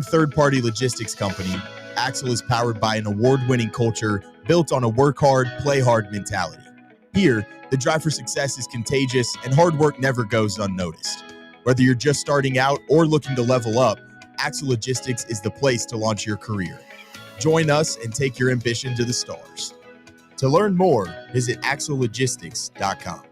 third-party logistics company, Axle is powered by an award-winning culture built on a work hard, play hard mentality. Here, the drive for success is contagious and hard work never goes unnoticed. Whether you're just starting out or looking to level up, Axle Logistics is the place to launch your career. Join us and take your ambition to the stars. To learn more, visit axlelogistics.com.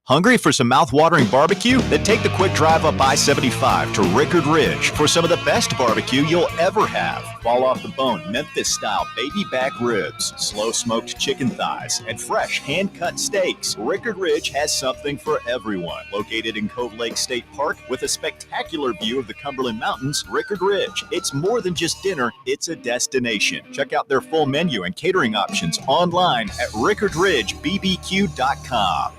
Hungry for some mouth-watering barbecue? Then take the quick drive up I-75 to Rickard Ridge for some of the best barbecue you'll ever have. Fall off the bone, Memphis-style baby back ribs, slow-smoked chicken thighs, and fresh hand-cut steaks. Rickard Ridge has something for everyone. Located in Cove Lake State Park with a spectacular view of the Cumberland Mountains, Rickard Ridge. It's more than just dinner, it's a destination. Check out their full menu and catering options online at rickardridgebbq.com.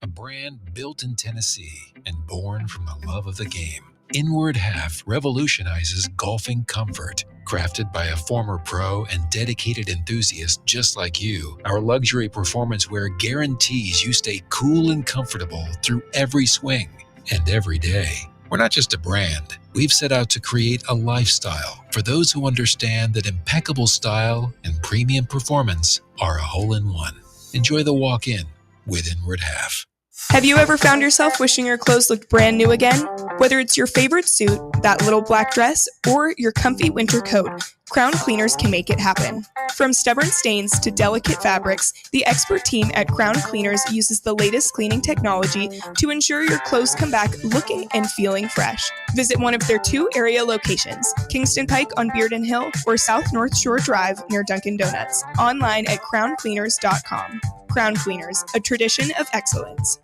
A brand built in Tennessee and born from the love of the game. Inward Half revolutionizes golfing comfort. Crafted by a former pro and dedicated enthusiast just like you, our luxury performance wear guarantees you stay cool and comfortable through every swing and every day. We're not just a brand. We've set out to create a lifestyle for those who understand that impeccable style and premium performance are a hole-in-one. Enjoy the walk-in with Inward Half. Have you ever found yourself wishing your clothes looked brand new again? Whether it's your favorite suit, that little black dress, or your comfy winter coat, Crown Cleaners can make it happen. From stubborn stains to delicate fabrics, the expert team at Crown Cleaners uses the latest cleaning technology to ensure your clothes come back looking and feeling fresh. Visit one of their 2 area locations, Kingston Pike on Bearden Hill or South North Shore Drive near Dunkin' Donuts. Online at crowncleaners.com. Crown Cleaners, a tradition of excellence.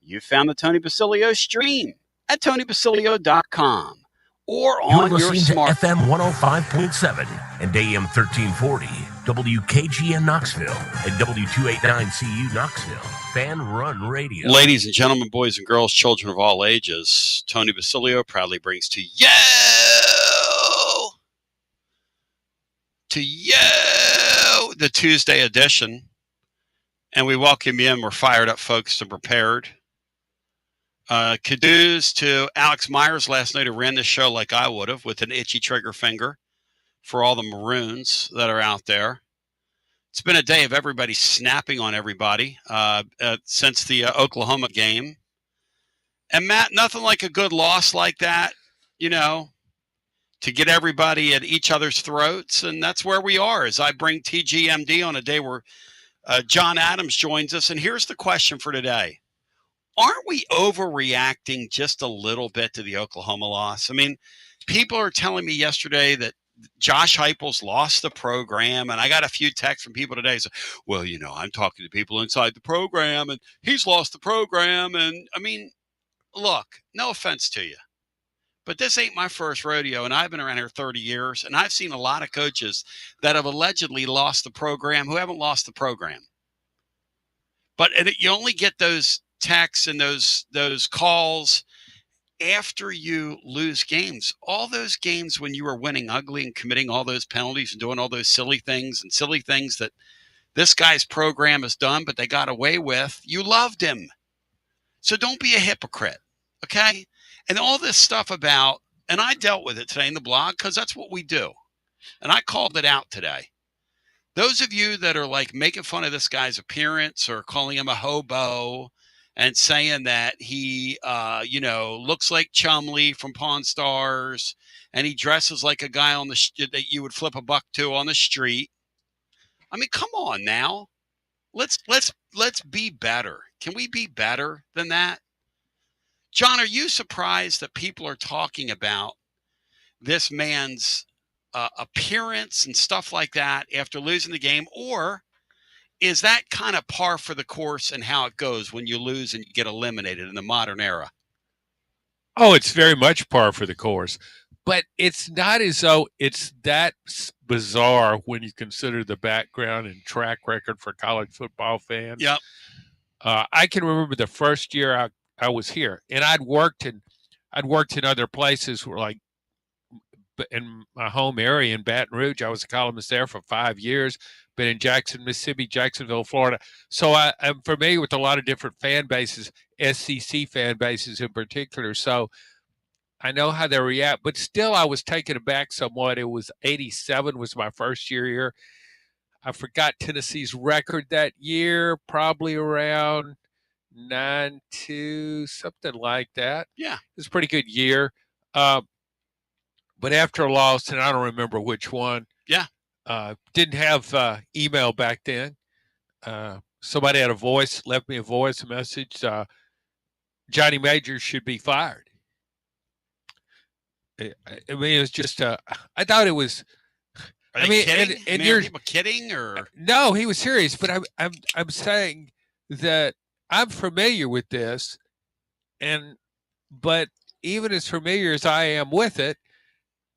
You found the Tony Basilio stream at tonybasilio.com or on your smart FM 105.7 and AM 1340, WKGN Knoxville and W289CU Knoxville. Fan Run Radio. Ladies and gentlemen, boys and girls, children of all ages, Tony Basilio proudly brings to you the Tuesday edition. And we welcome you in. We're fired up, folks, and prepared. Kudos to Alex Myers last night, who ran this show like I would have with an itchy trigger finger for all the Maroons that are out there. It's been a day of everybody snapping on everybody since the Oklahoma game. And, Matt, nothing like a good loss like that, you know, to get everybody at each other's throats. And that's where we are as I bring TGMD on a day where John Adams joins us. And here's the question for today. Aren't we overreacting just a little bit to the Oklahoma loss? I mean, people are telling me yesterday that Josh Heupel's lost the program, and I got a few texts from people today. So, well, you know, I'm talking to people inside the program, and he's lost the program. And, I mean, look, no offense to you, but this ain't my first rodeo, and I've been around here 30 years, and I've seen a lot of coaches that have allegedly lost the program who haven't lost the program. But you only get those texts and those calls after you lose games. All those games when you were winning ugly and committing all those penalties and doing all those silly things that this guy's program has done, but they got away with, you loved him. So don't be a hypocrite, okay? And all this stuff about, and I dealt with it today in the blog because that's what we do. And I called it out today. Those of you that are like making fun of this guy's appearance or calling him a hobo and saying that he, looks like Chumley from Pawn Stars and he dresses like a guy on that you would flip a buck to on the street. I mean, come on now. Let's be better. Can we be better than that? John, are you surprised that people are talking about this man's appearance and stuff like that after losing the game? Or is that kind of par for the course and how it goes when you lose and you get eliminated in the modern era? Oh, it's very much par for the course. But it's not as though it's that bizarre when you consider the background and track record for college football fans. Yep. I can remember the first year I was here, and I'd worked in other places where, like, in my home area in Baton Rouge. I was a columnist there for 5 years. Been in Jackson, Mississippi, Jacksonville, Florida. So I'm familiar with a lot of different fan bases, SEC fan bases in particular. So I know how they react, but still I was taken aback somewhat. It was 87 was my first year here. I forgot Tennessee's record that year, probably around 9-2, something like that. Yeah. It was a pretty good year. But after a loss, and I don't remember which one. Yeah. Didn't have email back then. Somebody had left me a voice message. Johnny Majors should be fired. I mean, it was just, I thought it was. Are they kidding? Are people kidding or? No, he was serious. But I'm saying that I'm familiar with this, but even as familiar as I am with it,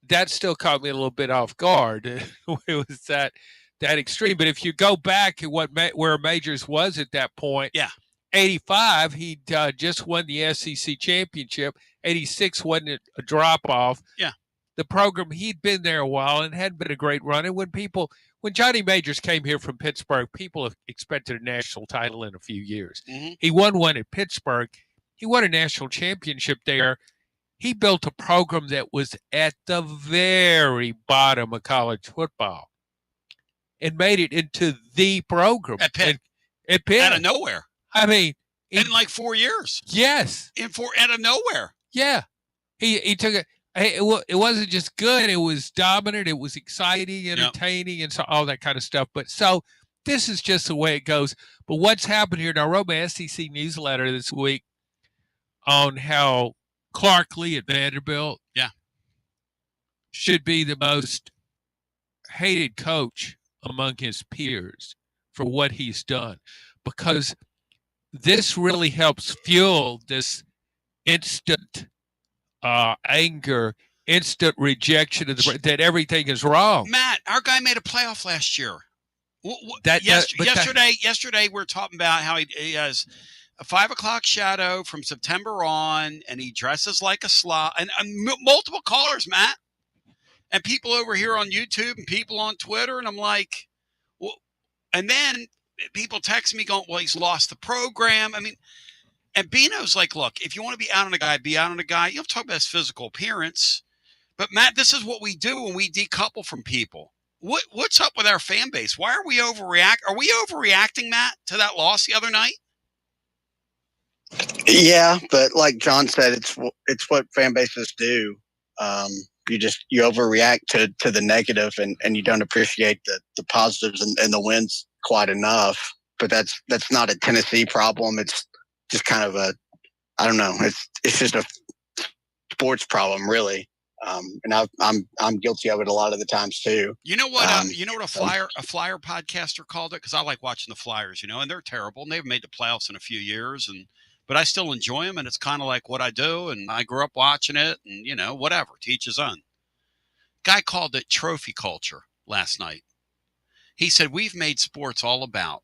that still caught me a little bit off guard. It was that extreme. But if you go back to where Majors was at that point, yeah, 85, he'd just won the SEC championship. 86 wasn't a drop off. Yeah, the program, he'd been there a while and hadn't been a great run. And when Johnny Majors came here from Pittsburgh, people expected a national title in a few years. Mm-hmm. He won one at Pittsburgh. He won a national championship there. He built a program that was at the very bottom of college football and made it into the program. At Pitt. At Pitt. Out of nowhere. I mean. In like 4 years. Yes. Out of nowhere. Yeah. He took it. It wasn't just good. It was dominant. It was exciting, entertaining, and so all that kind of stuff. But so this is just the way it goes. But what's happened here, and I wrote my SEC newsletter this week on how Clark Lee at Vanderbilt should be the most hated coach among his peers for what he's done, because this really helps fuel this instant anger, instant rejection of that everything is wrong. Matt, our guy made a playoff last year. Yesterday we're talking about how he has a 5 o'clock shadow from September on, and he dresses like a slob. And multiple callers, Matt, and people over here on YouTube and people on Twitter, and I'm like, well, and then people text me going, well, he's lost the program. I mean, and Bino's like, look, if you want to be out on a guy, be out on a guy. You don't talk about his physical appearance. But, Matt, this is what we do when we decouple from people. What's up with our fan base? Why are we overreacting? Are we overreacting, Matt, to that loss the other night? Yeah, but like John said, it's what fan bases do. You overreact to the negative, and you don't appreciate the positives and the wins quite enough. But that's not a Tennessee problem. It's just kind of I don't know. It's just a sports problem, really. And I'm guilty of it a lot of the times too. You know what? You know what a Flyer podcaster called it? Because I like watching the Flyers, and they're terrible, and they've made the playoffs in a few years, but I still enjoy them, and it's kind of like what I do, and I grew up watching it, and whatever, to each his own. Guy called it trophy culture last night. He said, we've made sports all about,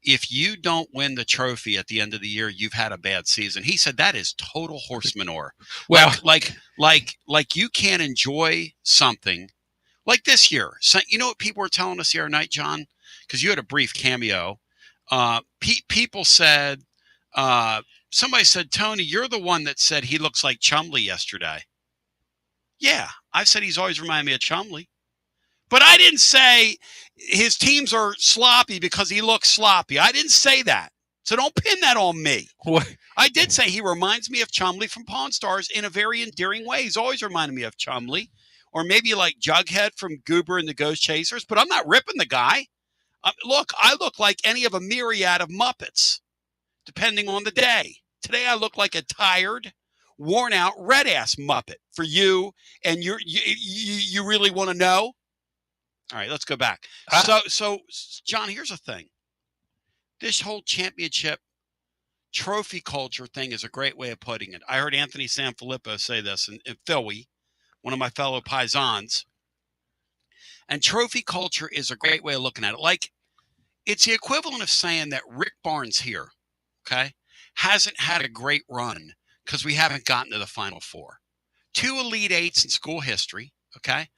if you don't win the trophy at the end of the year, you've had a bad season. He said that is total horse manure. Well, like you can't enjoy something like this year. So, you know what people were telling us the other night, John? Because you had a brief cameo. People said, somebody said, Tony, you're the one that said he looks like Chumlee yesterday. Yeah, I've said he's always reminded me of Chumlee. But I didn't say his teams are sloppy because he looks sloppy. I didn't say that. So don't pin that on me. What? I did say he reminds me of Chumlee from Pawn Stars in a very endearing way. He's always reminded me of Chumlee. Or maybe like Jughead from Goober and the Ghost Chasers. But I'm not ripping the guy. Look, I look like any of a myriad of Muppets, depending on the day. Today I look like a tired, worn-out, red-ass Muppet for you. And you really want to know? All right, let's go back. So, John, here's the thing. This whole championship trophy culture thing is a great way of putting it. I heard Anthony Sanfilippo say this in Philly, one of my fellow Paisans. And trophy culture is a great way of looking at it. Like, it's the equivalent of saying that Rick Barnes here, okay, hasn't had a great run because we haven't gotten to the Final Four. 2 Elite Eights in school history, okay?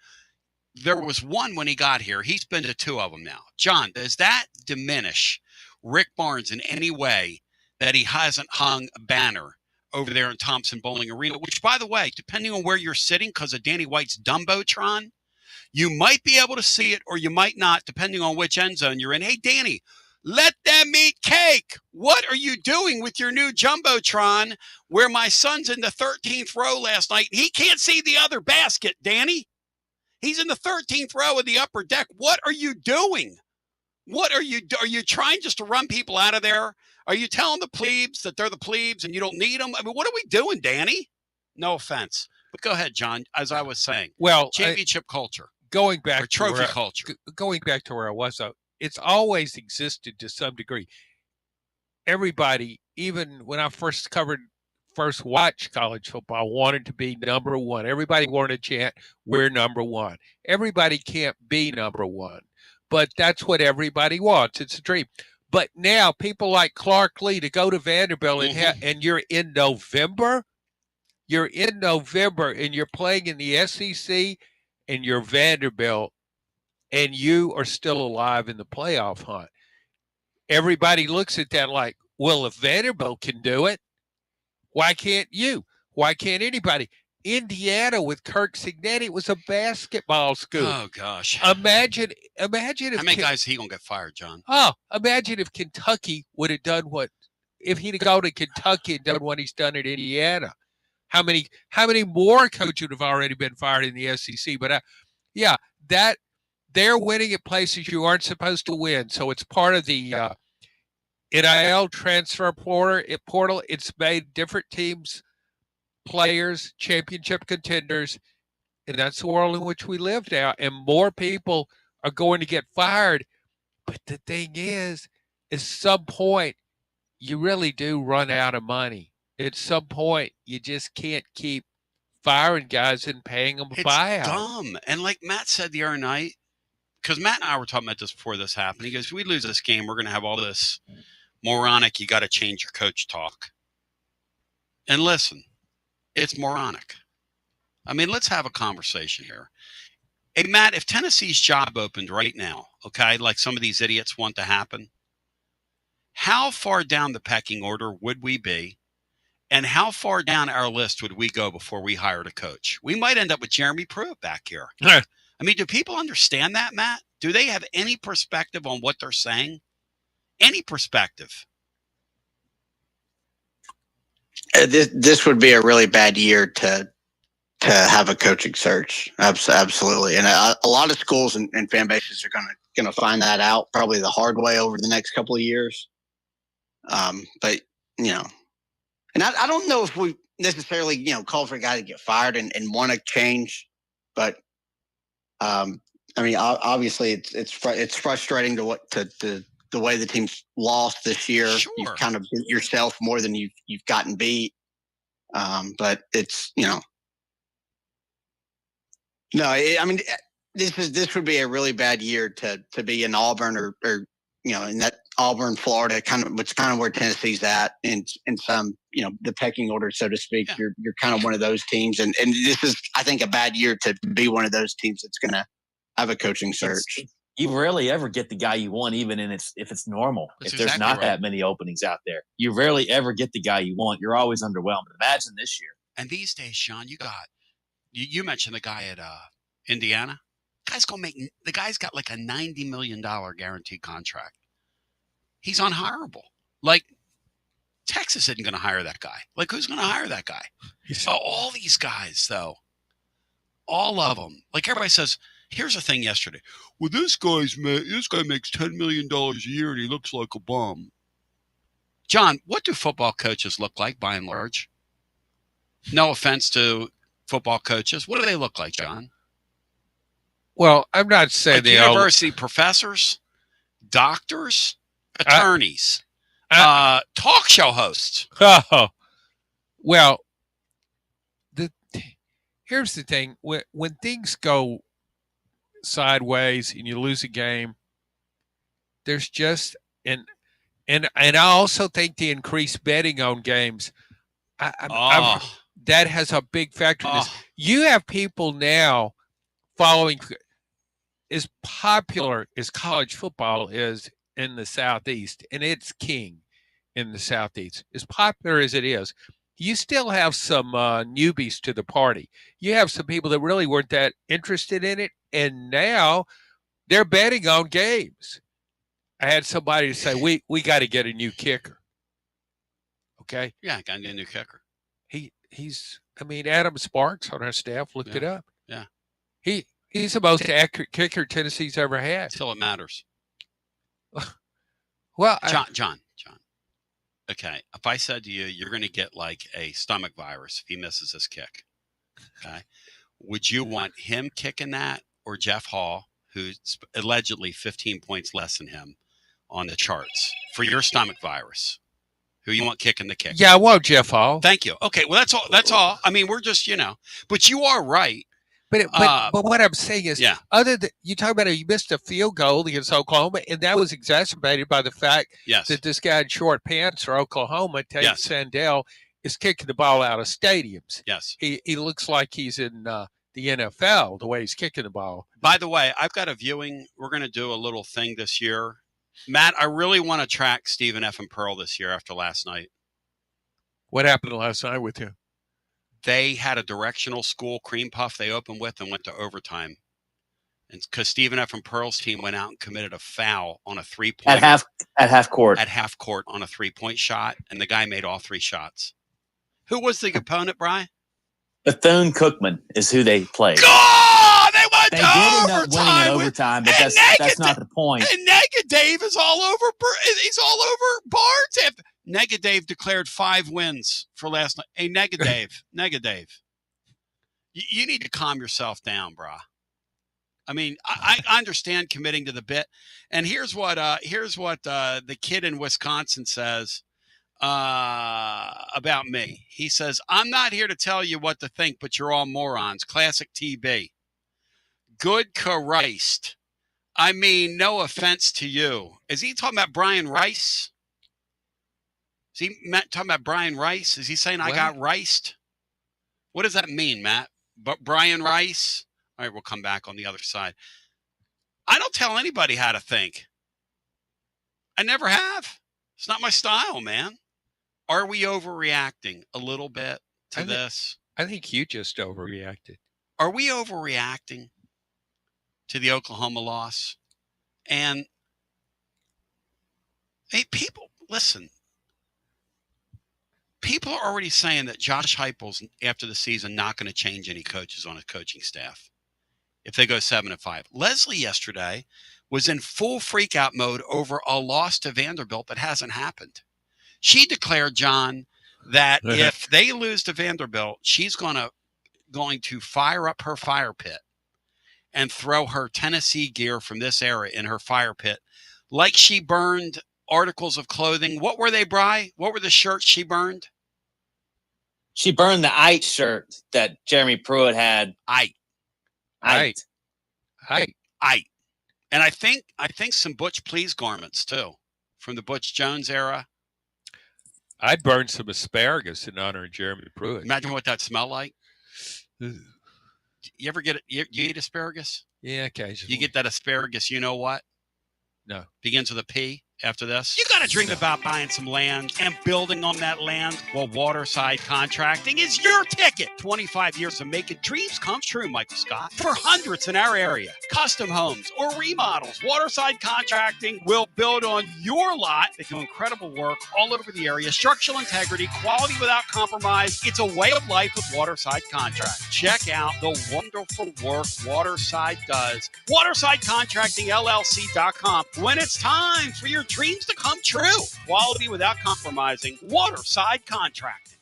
There was one when he got here. He's been to 2 of them now. John, does that diminish Rick Barnes in any way that he hasn't hung a banner over there in Thompson Bowling Arena? Which, by the way, depending on where you're sitting, because of Danny White's Dumbotron, you might be able to see it or you might not, depending on which end zone you're in. Hey, Danny, let them eat cake. What are you doing with your new Jumbotron where my son's in the 13th row last night and he can't see the other basket, Danny? He's in the 13th row of the upper deck. What are you doing? What are you trying just to run people out of there? Are you telling the plebes that they're the plebes and you don't need them? I mean, what are we doing, Danny? No offense. But go ahead, John. As I was saying, well, championship culture. Going back or trophy culture. Going back to where I was, it's always existed to some degree. Everybody, even when I first watched college football, wanted to be number one. Everybody wanted to chant, "We're number one." Everybody can't be number one, but that's what everybody wants. It's a dream. But now people like Clark Lee to go to Vanderbilt and you're in November. You're in November and you're playing in the SEC and you're Vanderbilt and you are still alive in the playoff hunt. Everybody looks at that like, well, if Vanderbilt can do it, why can't you? Why can't anybody? Indiana with Kirk Cignetti was a basketball school. Oh, gosh. Imagine if how many guys he gonna get fired, John? Oh, imagine if Kentucky would have done if he'd have gone to Kentucky and done what he's done at Indiana. How many more coaches would have already been fired in the SEC? But yeah, that they're winning at places you aren't supposed to win. So it's part of the NIL transfer portal. It's made different teams, players, championship contenders, and that's the world in which we live now. And more people are going to get fired. But the thing is, at some point, you really do run out of money. At some point, you just can't keep firing guys and paying them a buyout. It's dumb. And like Matt said the other night, because Matt and I were talking about this before this happened. He goes, if we lose this game, we're going to have all this moronic, you got to change your coach talk. And listen, it's moronic. I mean, let's have a conversation here. Hey, Matt, if Tennessee's job opened right now, okay, like some of these idiots want to happen, how far down the pecking order would we be? And how far down our list would we go before we hired a coach? We might end up with Jeremy Pruitt back here. I mean, do people understand that, Matt? Do they have any perspective on what they're saying? Any perspective? This would be a really bad year to have a coaching search. Absolutely. And a lot of schools and fan bases are going to find that out probably the hard way over the next couple of years. But, you know, and I don't know if we necessarily, you know, call for a guy to get fired and want to change, but I mean, obviously it's frustrating to the way the team's lost this year. Sure. You've kind of beat yourself more than you've gotten beat. But it's, you know, no, I mean, this would be a really bad year to be in Auburn or you know, in that Auburn, Florida, which kind of where Tennessee's at in some, you know, the pecking order, so to speak. Yeah. You're kind of one of those teams, and this is, I think, a bad year to be one of those teams that's going to have a coaching search. You rarely ever get the guy you want, even if it's normal. That's if there's exactly not that many openings out there, you rarely ever get the guy you want. You're always underwhelmed. Imagine this year. And these days, Sean, you mentioned the guy at Indiana. The guy's got like a $90 million guaranteed contract. He's unhireable. Like, Texas isn't going to hire that guy. Like, who's going to hire that guy? All these guys, though, all of them. Like, everybody says, here's the thing yesterday. Well, this guy makes $10 million a year and he looks like a bum. John, what do football coaches look like by and large? No offense to football coaches. What do they look like, John? Well, I'm not saying like university professors, doctors, attorneys. talk show hosts. Oh, well, here's the thing: when things go sideways and you lose a game, there's just and I also think the increased betting on games, that has a big factor in this. You have people now following as popular as college football is in the Southeast, and it's king in the Southeast. As popular as it is, you still have some newbies to the party. You have some people that really weren't that interested in it, and now they're betting on games. I had somebody say, we got to get a new kicker. Okay? Yeah, got to get a new kicker. Adam Sparks on our staff looked it up. Yeah. He's the most accurate kicker Tennessee's ever had. Until it matters. Well, John. Okay, if I said to you, you're going to get like a stomach virus if he misses his kick, okay, would you want him kicking that or Jeff Hall, who's allegedly 15 points less than him on the charts for your stomach virus? Who you want kicking the kick? Yeah, I want Jeff Hall. Thank you. Okay, well, that's all. I mean, we're just, but you are right. But what I'm saying is, other than you talk about you missed a field goal against Oklahoma, and that was exacerbated by the fact that this guy in short pants for Oklahoma, Tate Sandell, is kicking the ball out of stadiums. Yes. He looks like he's in the NFL, the way he's kicking the ball. By the way, I've got a viewing. We're going to do a little thing this year. Matt, I really want to track Stephen F. and Pearl this year after last night. What happened last night with him? They had a directional school cream puff they opened with and went to overtime. And because Stephen F. and Pearl's team went out and committed a foul on a 3-point at half court on a 3-point shot, and the guy made all 3 shots. Who was the opponent, Brian? Bethune-Cookman is who they played. God, they went They to did overtime. end up winning in overtime, but that's not the point. And Dave is all over. He's all over Barnes. Dave declared 5 wins for last night. Hey, Dave. You need to calm yourself down, brah. I mean, I understand committing to the bit. And here's what the kid in Wisconsin says about me. He says, I'm not here to tell you what to think, but you're all morons. Classic TB. Good Christ. I mean, no offense to you. Is he talking about Brian Rice? Is he talking about Brian Rice? Is he saying I got riced? What does that mean, Matt? But Brian Rice? All right, we'll come back on the other side. I don't tell anybody how to think. I never have. It's not my style, man. Are we overreacting a little bit to this? I think you just overreacted. Are we overreacting to the Oklahoma loss? And hey, people, listen. People are already saying that Josh Heupel's after the season not going to change any coaches on his coaching staff if they go 7-5. Leslie yesterday was in full freakout mode over a loss to Vanderbilt that hasn't happened. She declared, John, that if they lose to Vanderbilt, she's going to fire up her fire pit and throw her Tennessee gear from this era in her fire pit, like she burned articles of clothing. What were they, Bri? What were the shirts she burned? She burned the Ite shirt that Jeremy Pruitt had. Ite. And I think some Butch Please garments too, from the Butch Jones era. I'd burn some asparagus in honor of Jeremy Pruitt. Imagine what that smelled like. You ever get it? You eat asparagus? Yeah, occasionally. You get that asparagus, you know what? No. Begins with a P after this. You got to dream about buying some land and building on that land. Well, Waterside Contracting is your ticket. 25 years of making dreams come true, Michael Scott. For hundreds in our area, custom homes or remodels, Waterside Contracting will build on your lot. They do incredible work all over the area. Structural integrity, quality without compromise. It's a way of life with Waterside Contract. Check out the wonderful work Waterside does. WatersideContractingLLC.com. When it's time for your dreams to come true. Quality without compromising. Waterside Contracting.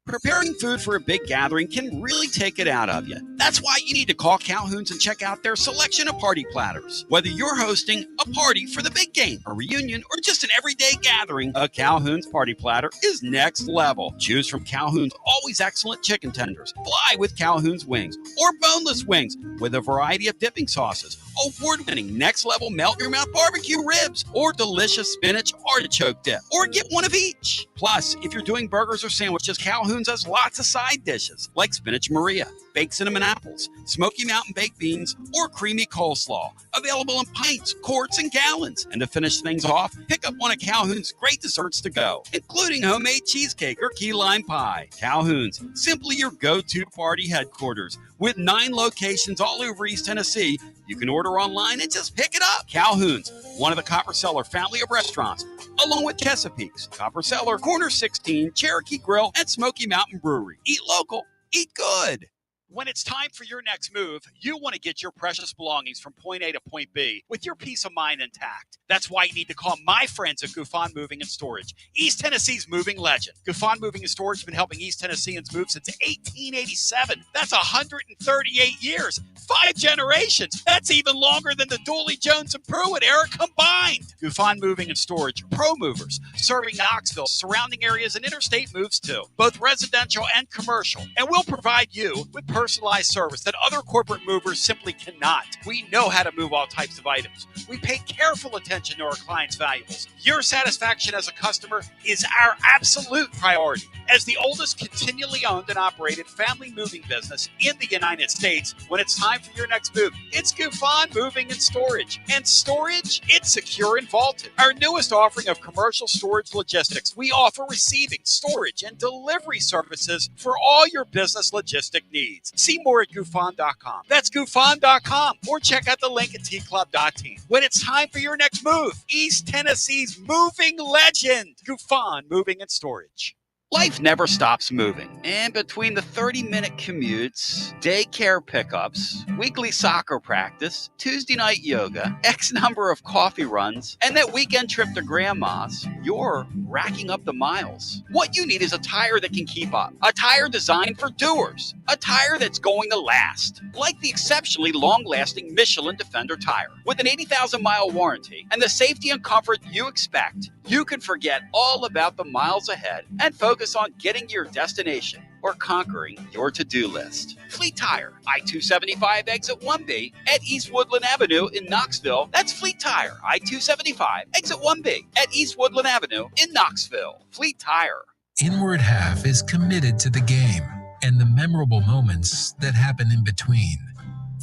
Preparing food for a big gathering can really take it out of you. That's why you need to call Calhoun's and check out their selection of party platters. Whether you're hosting a party for the big game, a reunion, or just an everyday gathering, a Calhoun's party platter is next level. Choose from Calhoun's always excellent chicken tenders, fly with Calhoun's wings, or boneless wings with a variety of dipping sauces, award-winning next-level melt-your-mouth barbecue ribs, or delicious spinach artichoke dip, or get one of each. Plus, if you're doing burgers or sandwiches, Calhoun's has lots of side dishes like spinach Maria, baked cinnamon apples, Smoky Mountain baked beans, or creamy coleslaw, available in pints, quarts, and gallons. And to finish things off, pick up one of Calhoun's great desserts to go, including homemade cheesecake or key lime pie. Calhoun's, simply your go-to party headquarters. With 9 locations all over East Tennessee, you can order online and just pick it up. Calhoun's, one of the Copper Cellar family of restaurants, along with Chesapeake's, Copper Cellar, Corner 16, Cherokee Grill, and Smoky Mountain Brewery. Eat local, eat good. When it's time for your next move, you want to get your precious belongings from point A to point B with your peace of mind intact. That's why you need to call my friends at Gouffon Moving and Storage, East Tennessee's moving legend. Gouffon Moving and Storage has been helping East Tennesseans move since 1887. That's 138 years, 5 generations. That's even longer than the Dooley, Jones, and Pruitt era combined. Gouffon Moving and Storage, pro movers, serving Knoxville, surrounding areas, and interstate moves too, both residential and commercial. And we'll provide you with personalized service that other corporate movers simply cannot. We know how to move all types of items. We pay careful attention to our clients' valuables. Your satisfaction as a customer is our absolute priority. As the oldest continually owned and operated family moving business in the United States, when it's time for your next move, it's Gouffon Moving and Storage. And storage, it's secure and vaulted. Our newest offering of commercial storage logistics, we offer receiving, storage, and delivery services for all your business logistic needs. See more at Gouffon.com. That's Gouffon.com. Or check out the link at tclub.team. When it's time for your next move, East Tennessee's moving legend, Gouffon Moving and Storage. Life never stops moving. And between the 30-minute commutes, daycare pickups, weekly soccer practice, Tuesday night yoga, X number of coffee runs, and that weekend trip to grandma's, you're racking up the miles. What you need is a tire that can keep up. A tire designed for doers. A tire that's going to last. Like the exceptionally long-lasting Michelin Defender tire. With an 80,000-mile warranty and the safety and comfort you expect, you can forget all about the miles ahead and focus on getting to your destination or conquering your to-do list. Fleet Tire, I-275 exit 1B at East Woodland Avenue in Knoxville. That's Fleet Tire, I-275 exit 1B at East Woodland Avenue in Knoxville. Fleet Tire. Inward Half is committed to the game and the memorable moments that happen in between.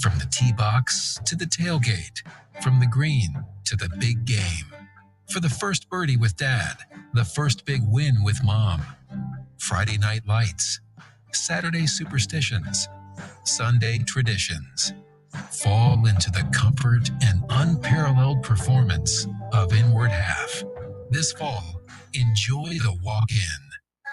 From the tee box to the tailgate, from the green to the big game. For the first birdie with Dad, the first big win with Mom. Friday night lights, Saturday superstitions, Sunday traditions. Fall into the comfort and unparalleled performance of Inward Half. This fall, enjoy the walk-in.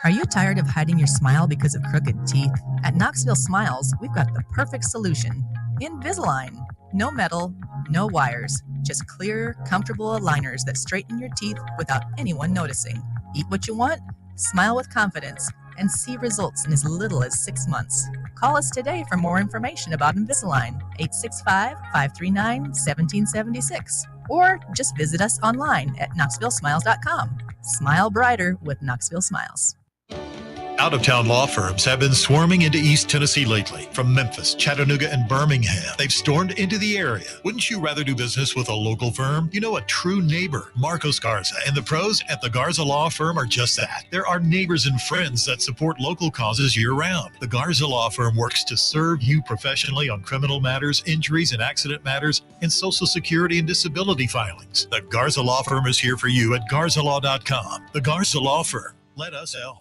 Are you tired of hiding your smile because of crooked teeth? At Knoxville Smiles, we've got the perfect solution. Invisalign. No metal, no wires, just clear, comfortable aligners that straighten your teeth without anyone noticing. Eat what you want, smile with confidence, and see results in as little as 6 months. Call us today for more information about Invisalign, 865-539-1776. Or just visit us online at knoxvillesmiles.com. Smile brighter with Knoxville Smiles. Out-of-town law firms have been swarming into East Tennessee lately. From Memphis, Chattanooga, and Birmingham, they've stormed into the area. Wouldn't you rather do business with a local firm? You know, a true neighbor. Marcos Garza and the pros at the Garza Law Firm are just that. There are neighbors and friends that support local causes year-round. The Garza Law Firm works to serve you professionally on criminal matters, injuries and accident matters, and Social Security and disability filings. The Garza Law Firm is here for you at garzalaw.com. The Garza Law Firm. Let us help.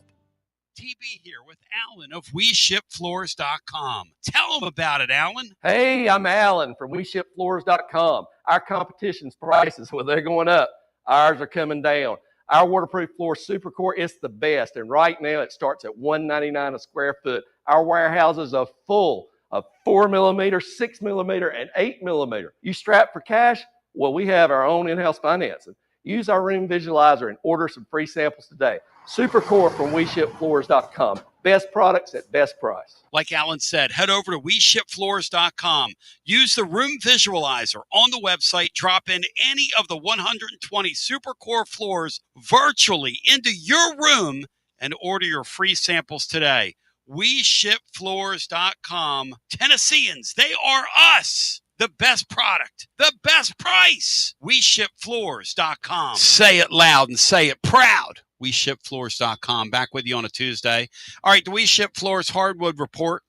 TB here with Alan of WeShipFloors.com. Tell them about it, Alan. Hey, I'm Alan from WeShipFloors.com. Our competition's prices, well, they're going up. Ours are coming down. Our waterproof floor Supercore is the best, and right now it starts at $199 a square foot. Our warehouses are full of 4mm, 6mm, and 8mm. You strapped for cash? Well, we have our own in-house financing. Use our room visualizer and order some free samples today. Supercore from WeShipFloors.com. Best products at best price. Like Alan said, head over to WeShipFloors.com. Use the room visualizer on the website. Drop in any of the 120 Supercore floors virtually into your room and order your free samples today. WeShipFloors.com. Tennesseans, they are us. The best product, the best price. WeShipFloors.com. Say it loud and say it proud. WeShipFloors.com. Back with you on a Tuesday. All right, the We Ship Floors Hardwood Report.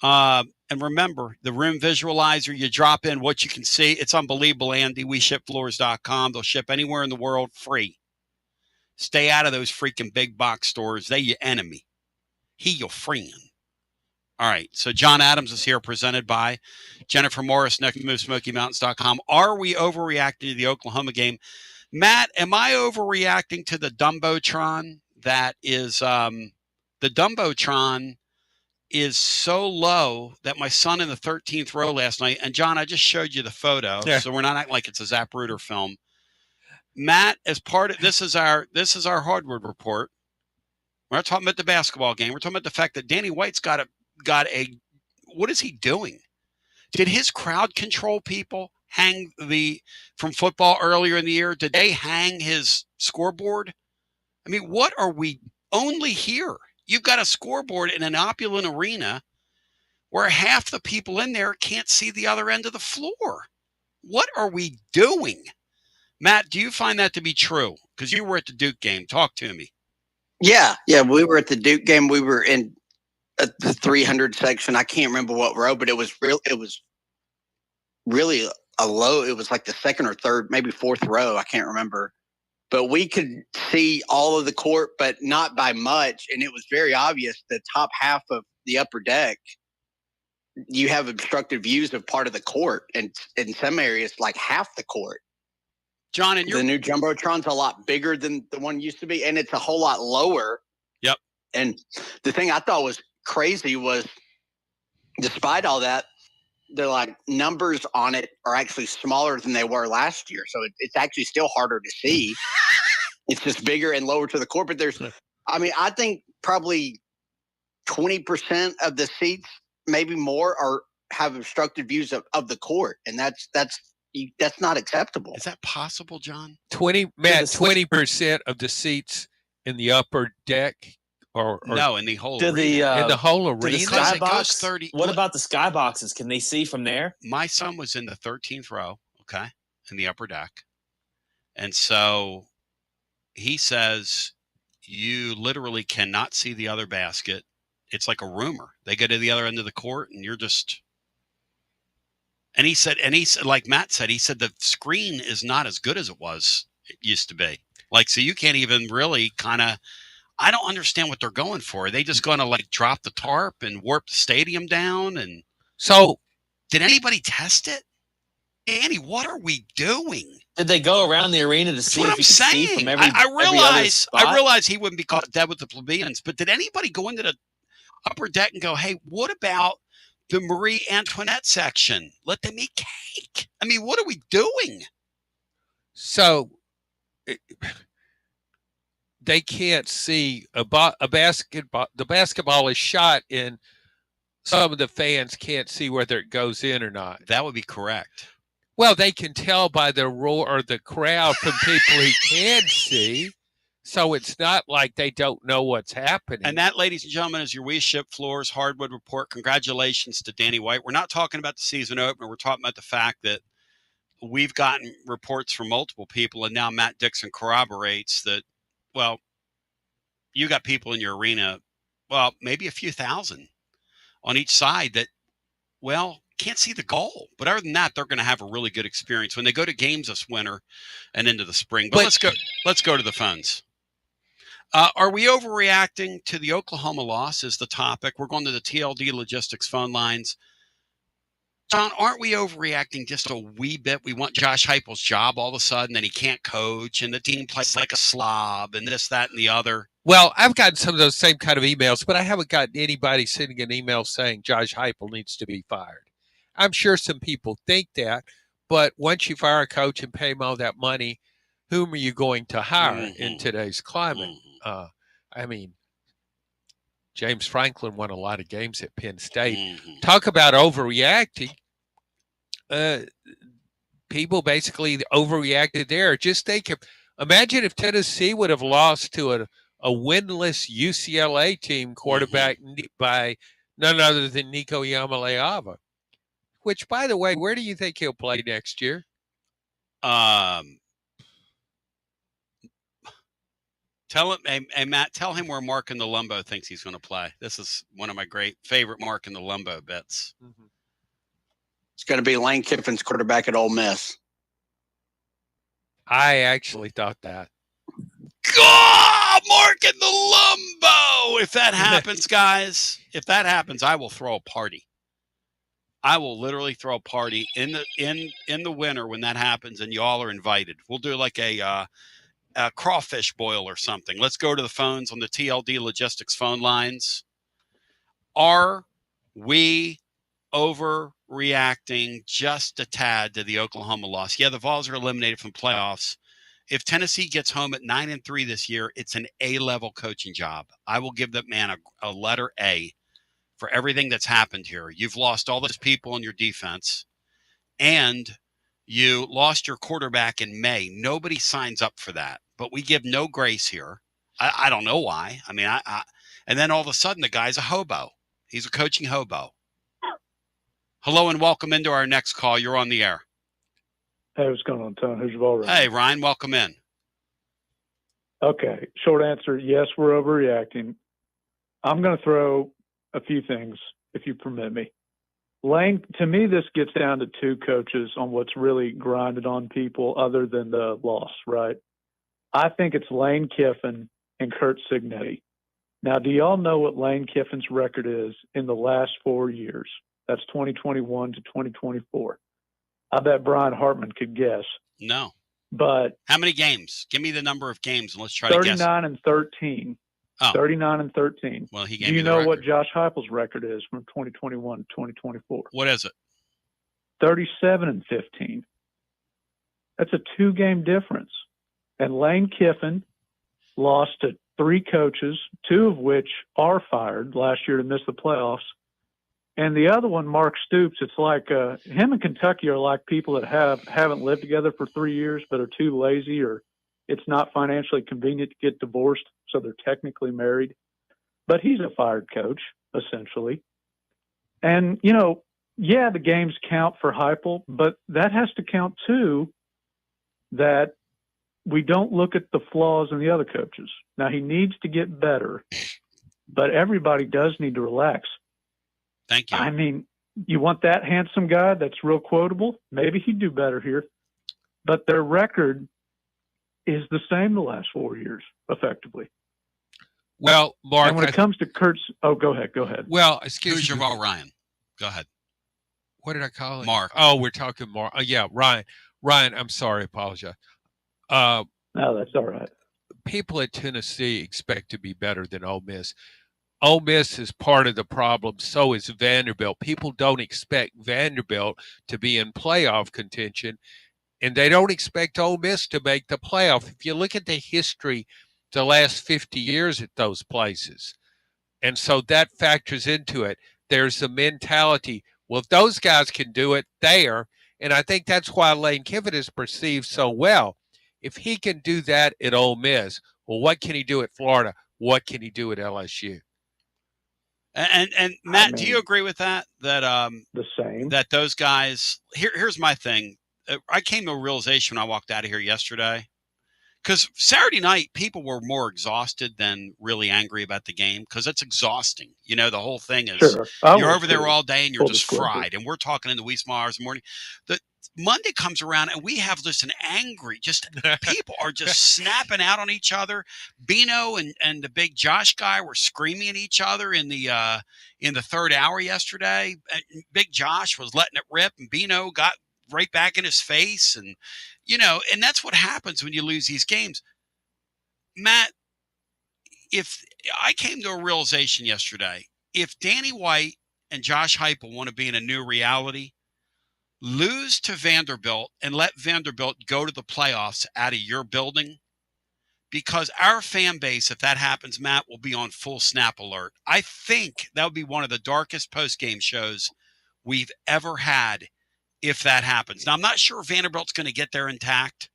And remember, the room visualizer, you drop in what you can see. It's unbelievable, Andy. WeShipFloors.com. They'll ship anywhere in the world free. Stay out of those freaking big box stores. They your enemy. He your friend. All right, so John Adams is here, presented by Jennifer Morris, next move, SmokyMountains.com. Are we overreacting to the Oklahoma game? Matt, am I overreacting to the Dumbotron that is the Dumbotron is so low that my son in the 13th row last night, and John, I just showed you the photo, so we're not acting like it's a Zapruder film. Matt, as part of this is our hardwood report. We're not talking about the basketball game. We're talking about the fact that Danny White's got a what is he doing? Did his crowd control people hang from football earlier in the year? Did they hang his scoreboard? I mean, what are we only here? You've got a scoreboard in an opulent arena where half the people in there can't see the other end of the floor. What are we doing? Matt, do you find that to be true? Because you were at the Duke game. Talk to me. Yeah, we were at the Duke game. We were in the 300 section. I can't remember what row, but it was really a low. It was like the second or third, maybe fourth row. I can't remember, but we could see all of the court, but not by much. And it was very obvious the top half of the upper deck, you have obstructed views of part of the court, and in some areas, like half the court. John, and the new Jumbotron's a lot bigger than the one used to be, and it's a whole lot lower. Yep. And the thing I thought was crazy was, despite all that, the numbers on it are actually smaller than they were last year. So it's actually still harder to see. It's just bigger and lower to the court. But I think probably 20% of the seats, maybe more, have obstructed views of the court, and that's not acceptable. Is that possible, John? 20% of the seats in the upper deck. Or no, in the whole arena. In the whole arena? The skybox, 30. What about the skyboxes? Can they see from there? My son was in the 13th row, in the upper deck. And so he says you literally cannot see the other basket. It's like a rumor. They go to the other end of the court, and you're just... And he said, like Matt said, he said the screen is not as good as it used to be. So you can't even really I don't understand what they're going for. Are they just going to drop the tarp and warp the stadium down? And so, did anybody test it? Andy, what are we doing? Did they go around the arena to see if you could see from every I realize he wouldn't be caught dead with the plebeians, but did anybody go into the upper deck and go, hey, what about the Marie Antoinette section? Let them eat cake. I mean, what are we doing? So they can't see a basketball. The basketball is shot, and some of the fans can't see whether it goes in or not. That would be correct. Well, they can tell by the roar or the crowd from people who can see. So it's not like they don't know what's happening. And that, ladies and gentlemen, is your We Ship Floors Hardwood Report. Congratulations to Danny White. We're not talking about the season opener. We're talking about the fact that we've gotten reports from multiple people, and now Matt Dixon corroborates that, well, you got people in your arena, well, maybe a few thousand on each side that, well, can't see the goal. But other than that, they're going to have a really good experience when they go to games this winter and into the spring. But let's go to the phones. Are we overreacting to the Oklahoma loss is the topic. We're going to the TLD Logistics phone lines. John, aren't we overreacting just a wee bit? We want Josh Heupel's job all of a sudden, and he can't coach, and the team plays like a slob, and this, that, and the other. Well, I've gotten some of those same kind of emails, but I haven't gotten anybody sending an email saying Josh Heupel needs to be fired. I'm sure some people think that, but once you fire a coach and pay him all that money, whom are you going to hire in today's climate? I mean, James Franklin won a lot of games at Penn State. Talk about overreacting. People basically overreacted there. Just think imagine if Tennessee would have lost to a winless UCLA team quarterback by none other than Nico Yamaleava. Which, by the way, where do you think he'll play next year? Tell him, hey Matt, tell him where Mark in the Lumbo thinks he's going to play. This is one of my great favorite Mark in the Lumbo bits. It's going to be Lane Kiffin's quarterback at Ole Miss. I actually thought that. God, Mark in the Lumbo. If that happens, guys, I will throw a party. I will literally throw a party in the winter when that happens, and y'all are invited. We'll do like a crawfish boil or something. Let's go to the phones on the TLD Logistics phone lines. Are we overreacting just a tad to the Oklahoma loss? Yeah, the Vols are eliminated from playoffs. If Tennessee gets home at 9-3 this year, it's an A-level coaching job. I will give that man a letter A for everything that's happened here. You've lost all those people on your defense, and you lost your quarterback in May. Nobody signs up for that, but we give no grace here. I don't know why. I mean, and then all of a sudden the guy's a hobo. He's a coaching hobo. Hello and welcome into our next call. You're on the air. Hey, what's going on, Tone? Who's your ball, Ryan? Hey, Ryan, welcome in. Okay, short answer, yes, we're overreacting. I'm going to throw a few things, if you permit me. Lane, to me, this gets down to two coaches on what's really grinded on people other than the loss, right? I think it's Lane Kiffin and Kurt Cignetti. Now, do y'all know what Lane Kiffin's record is in the last 4 years? That's 2021 to 2024. I bet Brian Hartman could guess. No. But how many games? Give me the number of games and let's try to guess. 39 and 13. Oh. 39 and 13. Well, he gave Do me you the know record. what Josh Heupel's record is from 2021 to 2024? What is it? 37 and 15. That's a 2-game difference. And Lane Kiffin lost to 3 coaches, 2 of which are fired last year to miss the playoffs. And the other one, Mark Stoops, it's like him and Kentucky are like people that haven't lived together for 3 years but are too lazy, or it's not financially convenient to get divorced, so they're technically married. But he's a fired coach, essentially. And, you know, yeah, the games count for Heupel, but that has to count too that we don't look at the flaws in the other coaches. Now, he needs to get better, but everybody does need to relax. Thank you. I mean, you want that handsome guy that's real quotable? Maybe he'd do better here. But their record is the same the last 4 years, effectively. Well, Mark, and when it comes to Kurt's, go ahead. Well, excuse me. Who's your ball, Ryan? Go ahead. What did I call it? Mark. Oh, we're talking Mark. Yeah, Ryan. Ryan, I'm sorry. I apologize. No, that's all right. People at Tennessee expect to be better than Ole Miss. Ole Miss is part of the problem. So is Vanderbilt. People don't expect Vanderbilt to be in playoff contention, and they don't expect Ole Miss to make the playoff. If you look at the history, the last 50 years at those places, and so that factors into it. There's a mentality. Well, if those guys can do it there, and I think that's why Lane Kiffin is perceived so well. If he can do that at Ole Miss, well, what can he do at Florida? What can he do at LSU? And Matt, do you agree with that? That the same. That those guys. Here's my thing. I came to a realization when I walked out of here yesterday, because Saturday night people were more exhausted than really angry about the game, because it's exhausting. You know, the whole thing is you're over there all day and you're just fried. And we're talking in the wee small hours of the morning. The Monday comes around and we have just an angry, just people are just snapping out on each other. Bino and the big Josh guy were screaming at each other in the third hour yesterday. And Big Josh was letting it rip, and Bino got right back in his face. And, you know, and that's what happens when you lose these games. Matt, if I came to a realization yesterday, if Danny White and Josh Heupel want to be in a new reality, Lose to Vanderbilt and let Vanderbilt go to the playoffs out of your building, because our fan base, if that happens, Matt, will be on full snap alert. I think that would be one of the darkest post-game shows we've ever had if that happens. Now, I'm not sure Vanderbilt's going to get there intact.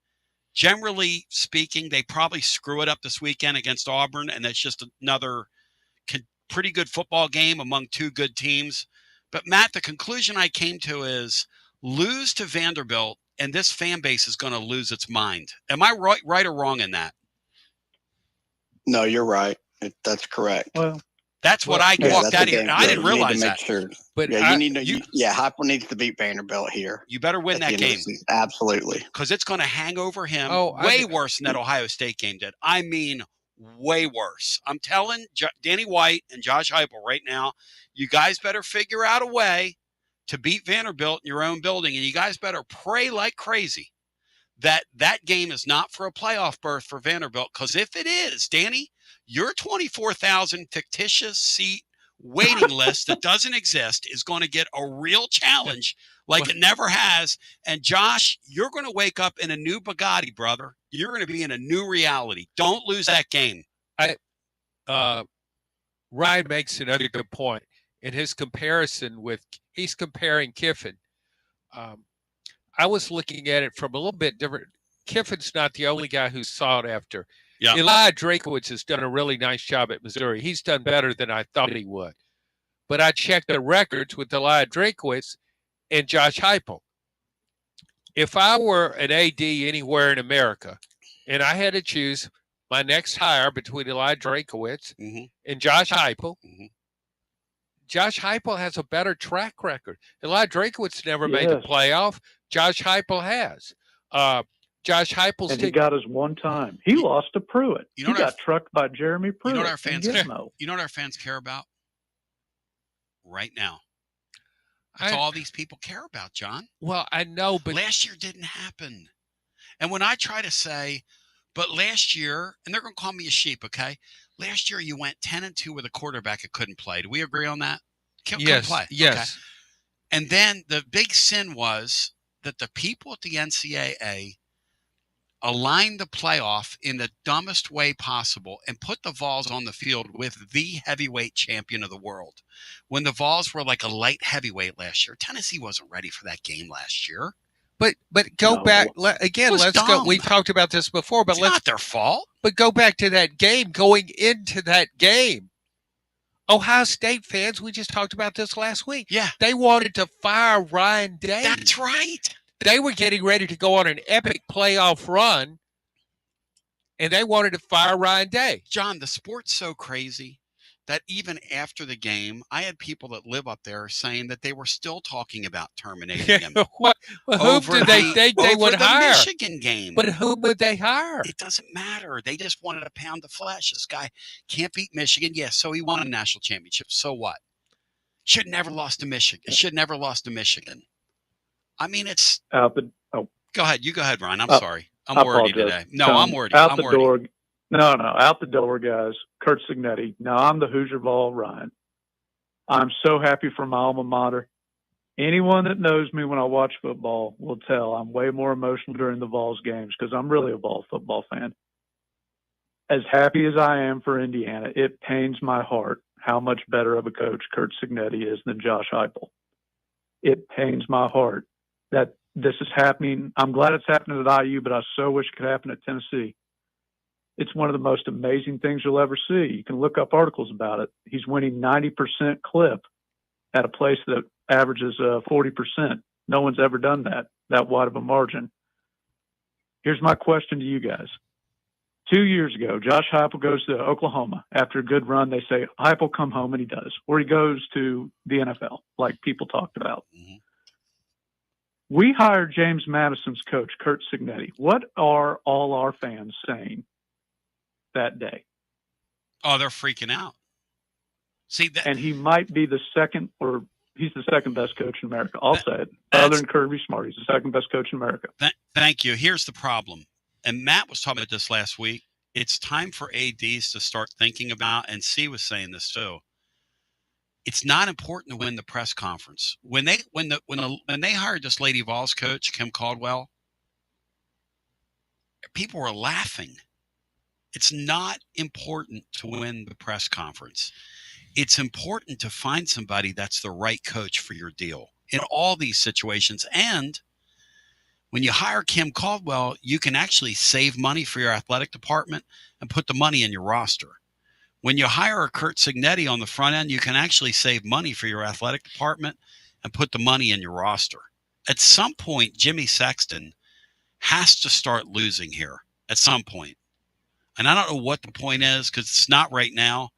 Generally speaking, they probably screw it up this weekend against Auburn, and that's just another pretty good football game among two good teams. But, Matt, the conclusion I came to is lose to Vanderbilt, and this fan base is going to lose its mind. Am I right or wrong in that? No, you're right. That's correct. Well, that's what I walked out here. I didn't realize that. Sure. But yeah, Heupel needs to beat Vanderbilt here. You better win that game. Absolutely. Because it's going to hang over him way worse than that Ohio State game did. I mean, way worse. I'm telling Danny White and Josh Heupel right now, you guys better figure out a way to beat Vanderbilt in your own building, and you guys better pray like crazy that game is not for a playoff berth for Vanderbilt, because if it is, Danny, your 24,000 fictitious seat waiting list that doesn't exist is going to get a real challenge like it never has. And Josh, you're going to wake up in a new Bugatti, brother. You're going to be in a new reality. Don't lose that game. Ryan makes another good point in his comparison he's comparing Kiffin. I was looking at it from a little bit different. Kiffin's not the only guy who's sought after. Yeah. Eli Drakowitz has done a really nice job at Missouri. He's done better than I thought he would. But I checked the records with Eli Drakowitz and Josh Heupel. If I were an AD anywhere in America and I had to choose my next hire between Eli Drakowitz and Josh Heupel, Josh Heupel has a better track record. Eli Drakowitz never made the playoff. Josh Heupel has. Josh Heupel's and he got his one time. He lost to Pruitt. He got trucked by Jeremy Pruitt. You know what our fans care about right now? That's all these people care about, John. Well, I know, but last year didn't happen. And when I try to say, but last year, and they're going to call me a sheep, okay? Last year you went 10-2 with a quarterback that couldn't play. Do we agree on that? Couldn't play. Yes. Okay. And then the big sin was that the people at the NCAA aligned the playoff in the dumbest way possible and put the Vols on the field with the heavyweight champion of the world. When the Vols were like a light heavyweight last year, Tennessee wasn't ready for that game last year. But go back again. Let's go. We talked about this before, but it's not their fault. But go back to that game. Going into that game, Ohio State fans, we just talked about this last week. Yeah, they wanted to fire Ryan Day. That's right. They were getting ready to go on an epic playoff run, and they wanted to fire Ryan Day. John, the sport's so crazy that even after the game, I had people that live up there saying that they were still talking about terminating him. Who did they think they would hire? Michigan game. But who would they hire? It doesn't matter. They just wanted to pound the flesh. This guy can't beat Michigan. Yeah, so he won a national championship. So what? Should never lost to Michigan. Should never lost to Michigan. I mean, it's go ahead. You go ahead, Ryan. I'm sorry. I'm wordy today. No, I'm wordy. Out the door. No, out the door, guys. Kurt Signetti. No, I'm the Hoosier Vol Ryan. I'm so happy for my alma mater. Anyone that knows me when I watch football will tell I'm way more emotional during the Vols games because I'm really a Vol football fan. As happy as I am for Indiana, it pains my heart how much better of a coach Kurt Signetti is than Josh Heupel. It pains my heart that this is happening. I'm glad it's happening at IU, but I so wish it could happen at Tennessee. It's one of the most amazing things you'll ever see. You can look up articles about it. He's winning 90% clip at a place that averages 40%. No one's ever done that wide of a margin. Here's my question to you guys. 2 years ago, Josh Heupel goes to Oklahoma. After a good run, they say, Heupel, come home, and he does. Or he goes to the NFL, like people talked about. Mm-hmm. We hired James Madison's coach, Kurt Signetti. What are all our fans saying that day? Oh, they're freaking out. See that, and he might be he's the second best coach in America. I'll say it. Other than Kirby Smart, he's the second best coach in America. Thank you. Here's the problem, and Matt was talking about this last week. It's time for ADs to start thinking about, and C was saying this too. It's not important to win the press conference. When they hired this Lady Vols coach, Kim Caldwell, people were laughing. It's not important to win the press conference. It's important to find somebody that's the right coach for your deal in all these situations. And when you hire Kim Caldwell, you can actually save money for your athletic department and put the money in your roster. When you hire a Kurt Signetti on the front end, you can actually save money for your athletic department and put the money in your roster. At some point, Jimmy Sexton has to start losing here at some point. And I don't know what the point is because it's not right now.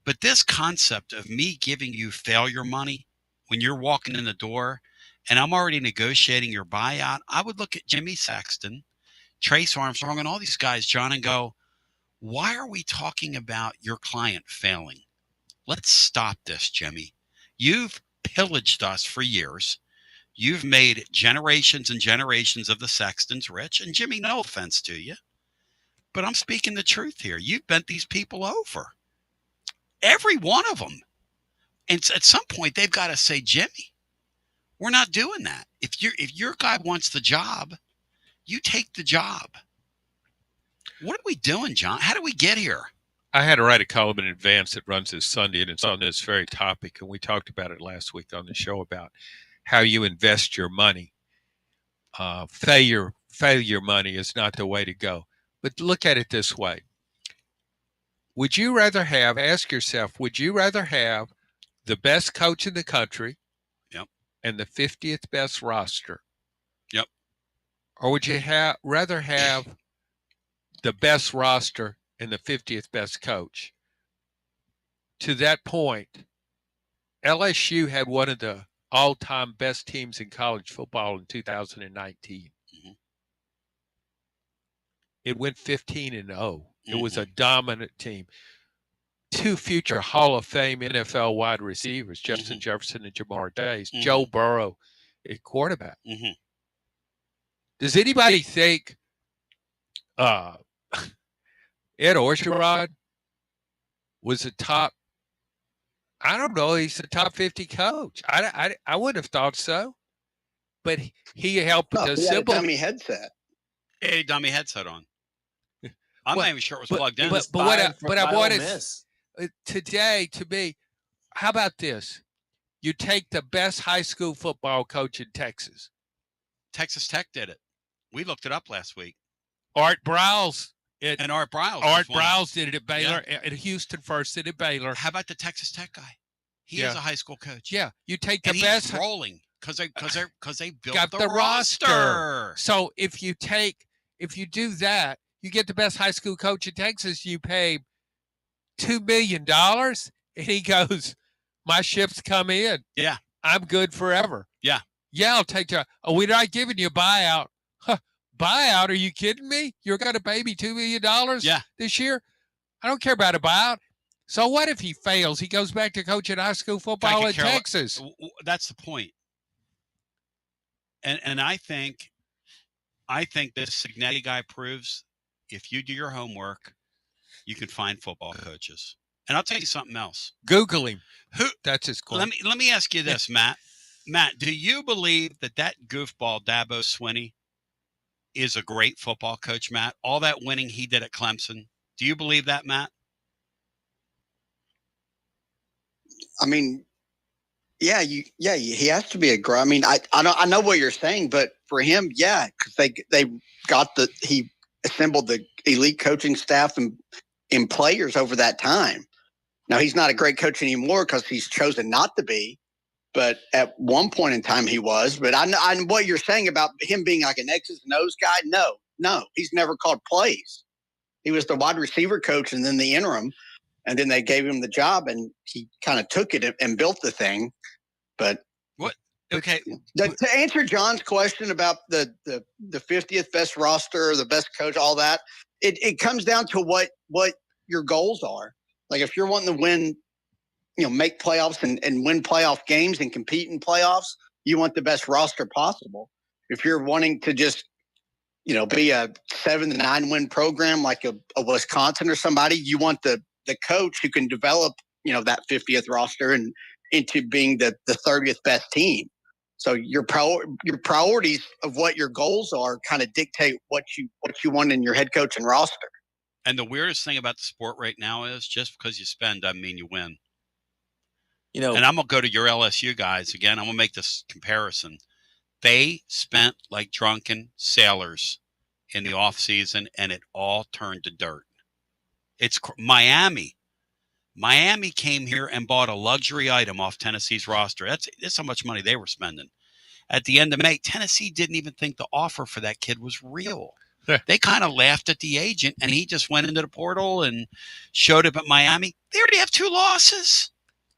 But this concept of me giving you failure money when you're walking in the door and I'm already negotiating your buyout, I would look at Jimmy Sexton, Trace Armstrong, and all these guys, John, and go, why are we talking about your client failing? Let's stop this, Jimmy. You've pillaged us for years. You've made generations and generations of the Sextons rich. And Jimmy, no offense to you, but I'm speaking the truth here. You've bent these people over. Every one of them. And at some point, they've got to say, Jimmy, we're not doing that. If your guy wants the job, you take the job. What are we doing, John? How do we get here? I had to write a column in advance that runs this Sunday, and it's on this very topic. And we talked about it last week on the show about how you invest your money. Failure money is not the way to go. But look at it this way. Ask yourself, would you rather have the best coach in the country and the 50th best roster? Yep. Or would you rather have the best roster and the 50th best coach? To that point, LSU had one of the all-time best teams in college football in 2019. Mm-hmm. It went 15-0. It was a dominant team. 2 future Hall of Fame NFL wide receivers, Justin Jefferson and Jamar Chase, Joe Burrow at quarterback. Does anybody think Ed Orgeron was a top, I don't know, he's a top 50 coach? I wouldn't have thought so. But he helped with those simple. He had a dummy headset. Yeah, he dummy headset on. I'm not even sure it was plugged in. But I wanted today to be, how about this? You take the best high school football coach in Texas. Texas Tech did it. We looked it up last week. Art Briles. Art Briles. Art Briles did it at Baylor. Yeah. At Houston first, did it at Baylor. How about the Texas Tech guy? He is a high school coach. Yeah, you take the and best. He's rolling because they built got the roster. So if you do that, you get the best high school coach in Texas. You pay $2 million, and he goes, "My ship's come in. Yeah, I'm good forever. Yeah, I'll take that. Oh, we're not giving you a buyout. Huh, buyout? Are you kidding me? You're going to pay me $2 million this year? I don't care about a buyout. So what if he fails? He goes back to coaching high school football in Texas. That's the point. And I think this Signetti guy proves if you do your homework, you can find football coaches. And I'll tell you something else. Google him. That's his quote. Let me ask you this, Matt. Matt, do you believe that goofball Dabo Swinney is a great football coach, Matt? All that winning he did at Clemson. Do you believe that, Matt? I mean, he has to be a great. I mean, I know what you're saying, but for him, because he assembled the elite coaching staff and players over that time. Now he's not a great coach anymore because he's chosen not to be, but at one point in time he was. But I know what you're saying about him being like an X's and O's guy. No, he's never called plays. He was the wide receiver coach and then the interim. And then they gave him the job, and he kind of took it and built the thing. But what? Okay. To answer John's question about the 50th best roster, the best coach, all that, it comes down to what your goals are. Like if you're wanting to win, make playoffs and win playoff games and compete in playoffs, you want the best roster possible. If you're wanting to just be a 7-9 win program like a Wisconsin or somebody, you want the coach who can develop, that 50th roster and into being the 30th best team. So your priorities of what your goals are kind of dictate what you want in your head coach and roster. And the weirdest thing about the sport right now is just because you spend doesn't mean you win. You know, and I'm going to go to your LSU guys again. I'm going to make this comparison. They spent like drunken sailors in the offseason, and it all turned to dirt. It's Miami. Miami came here and bought a luxury item off Tennessee's roster. That's how much money they were spending. At the end of May, Tennessee didn't even think the offer for that kid was real. They kind of laughed at the agent, and he just went into the portal and showed up at Miami. They already have 2 losses.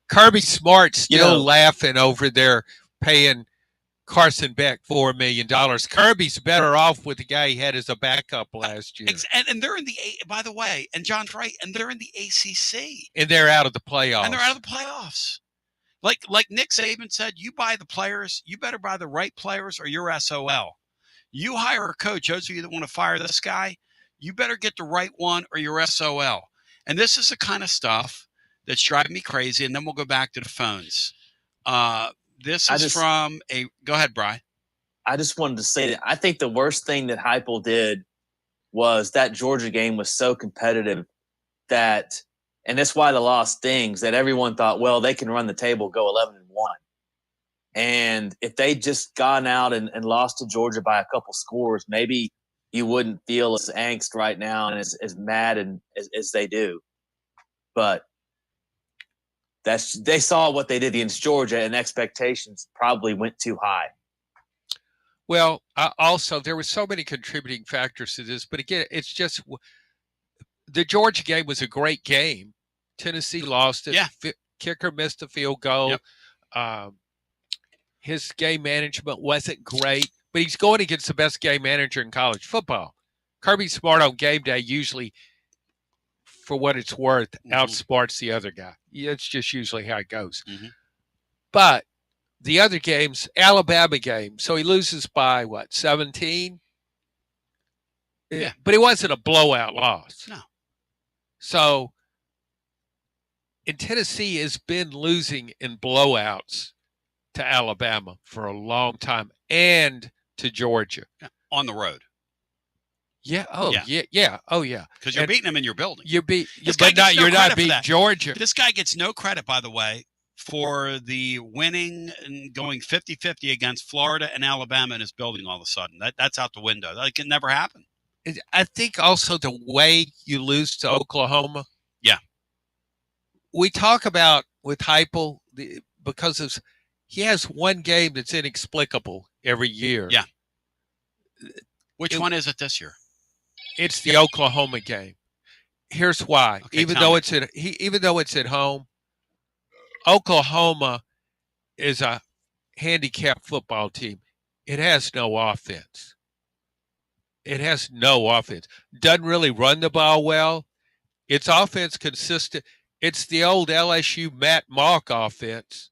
Kirby Smart still laughing over there paying Carson Beck $4 million. Kirby's better off with the guy he had as a backup last year. And they're in the, by the way, and John's right, and they're in the ACC. And they're out of the playoffs. Like Nick Saban said, you buy the players, you better buy the right players or you're SOL. You hire a coach, those of you that want to fire this guy, you better get the right one or you're SOL. And this is the kind of stuff that's driving me crazy. And then we'll go back to the phones. This is go ahead, Bri. I just wanted to say that I think the worst thing that Heupel did was that Georgia game was so competitive that, and that's why the loss stings, that everyone thought, well, they can run the table, go 11-1. And if they just gone out and lost to Georgia by a couple scores, maybe you wouldn't feel as angst right now and as mad as they do. But they saw what they did against Georgia, and expectations probably went too high. Well, also, there were so many contributing factors to this. But again, it's just the Georgia game was a great game. Tennessee lost it. Yeah. Kicker missed a field goal. Yep. His game management wasn't great, but he's going against the best game manager in college football. Kirby Smart on game day usually, for what it's worth, outsmarts the other guy. It's just usually how it goes. Mm-hmm. But the other games, Alabama game, so he loses by, 17? Yeah. But it wasn't a blowout loss. No. So, and Tennessee has been losing in blowouts to Alabama for a long time and to Georgia. Yeah. On the road. Yeah. Oh, yeah. Oh, yeah. Because you're beating them in your building. You're not beating Georgia. This guy gets no credit, by the way, for the winning and going 50-50 against Florida and Alabama in his building all of a sudden. That's out the window. That can never happen. I think also the way you lose to Oklahoma. Yeah. We talk about with Heupel because he has one game that's inexplicable every year. Yeah. Which one is it this year? It's the Oklahoma game. Here's why. Okay, even though it's at home, Oklahoma is a handicapped football team. It has no offense. Doesn't really run the ball well. Its offense consistent. It's the old LSU Matt Mock offense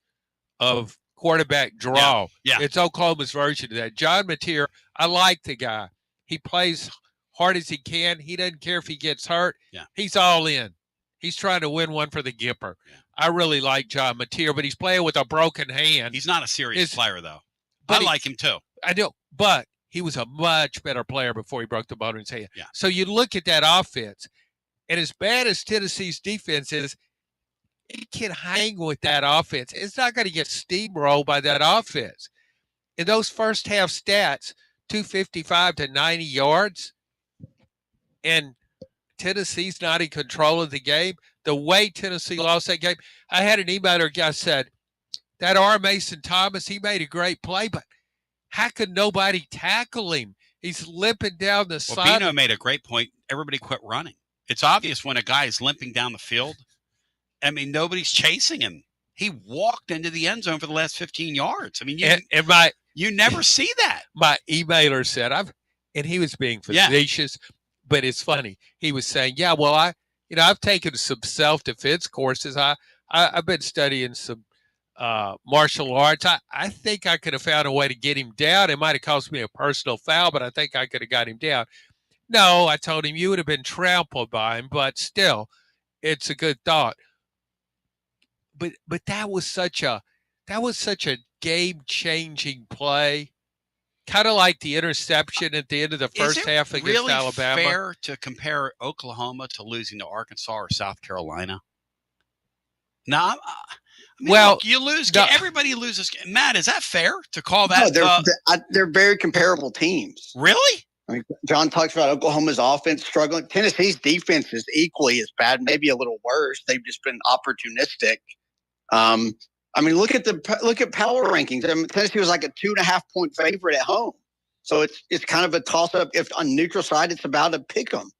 of quarterback draw. Yeah. It's Oklahoma's version of that. John Mateer, I like the guy. He plays hard as he can. He doesn't care if he gets hurt. Yeah. He's all in. He's trying to win one for the Gipper. Yeah. I really like John Mateer, but he's playing with a broken hand. He's not a serious player, though. I like him, too. I do, but he was a much better player before he broke the bone in his hand. Yeah. So you look at that offense, and as bad as Tennessee's defense is, it can hang with that offense. It's not going to get steamrolled by that offense. In those first half stats, 255 to 90 yards, and Tennessee's not in control of the game. The way Tennessee lost that game, I had an emailer guy said, that R. Mason Thomas, he made a great play, but how could nobody tackle him? He's limping down the side. Bino made a great point. Everybody quit running. It's obvious when a guy is limping down the field. I mean, nobody's chasing him. He walked into the end zone for the last 15 yards. I mean, you never see that. My emailer said, and he was being facetious, but it's funny. He was saying, I've taken some self-defense courses. I've been studying some martial arts. I think I could have found a way to get him down. It might have cost me a personal foul, but I think I could have got him down. No, I told him you would have been trampled by him, but still, it's a good thought. but that was such a game-changing play. Kind of like the interception at the end of the first half against really Alabama. Fair to compare Oklahoma to losing to Arkansas or South Carolina? No, I mean, well, look, you lose. Everybody loses. Matt, is that fair to call that? No, they're very comparable teams. Really? I mean, John talks about Oklahoma's offense struggling. Tennessee's defense is equally as bad, maybe a little worse. They've just been opportunistic. I mean, look at power rankings. I mean, Tennessee was like a 2.5-point favorite at home, so it's kind of a toss up. If on neutral side, it's about to pick them,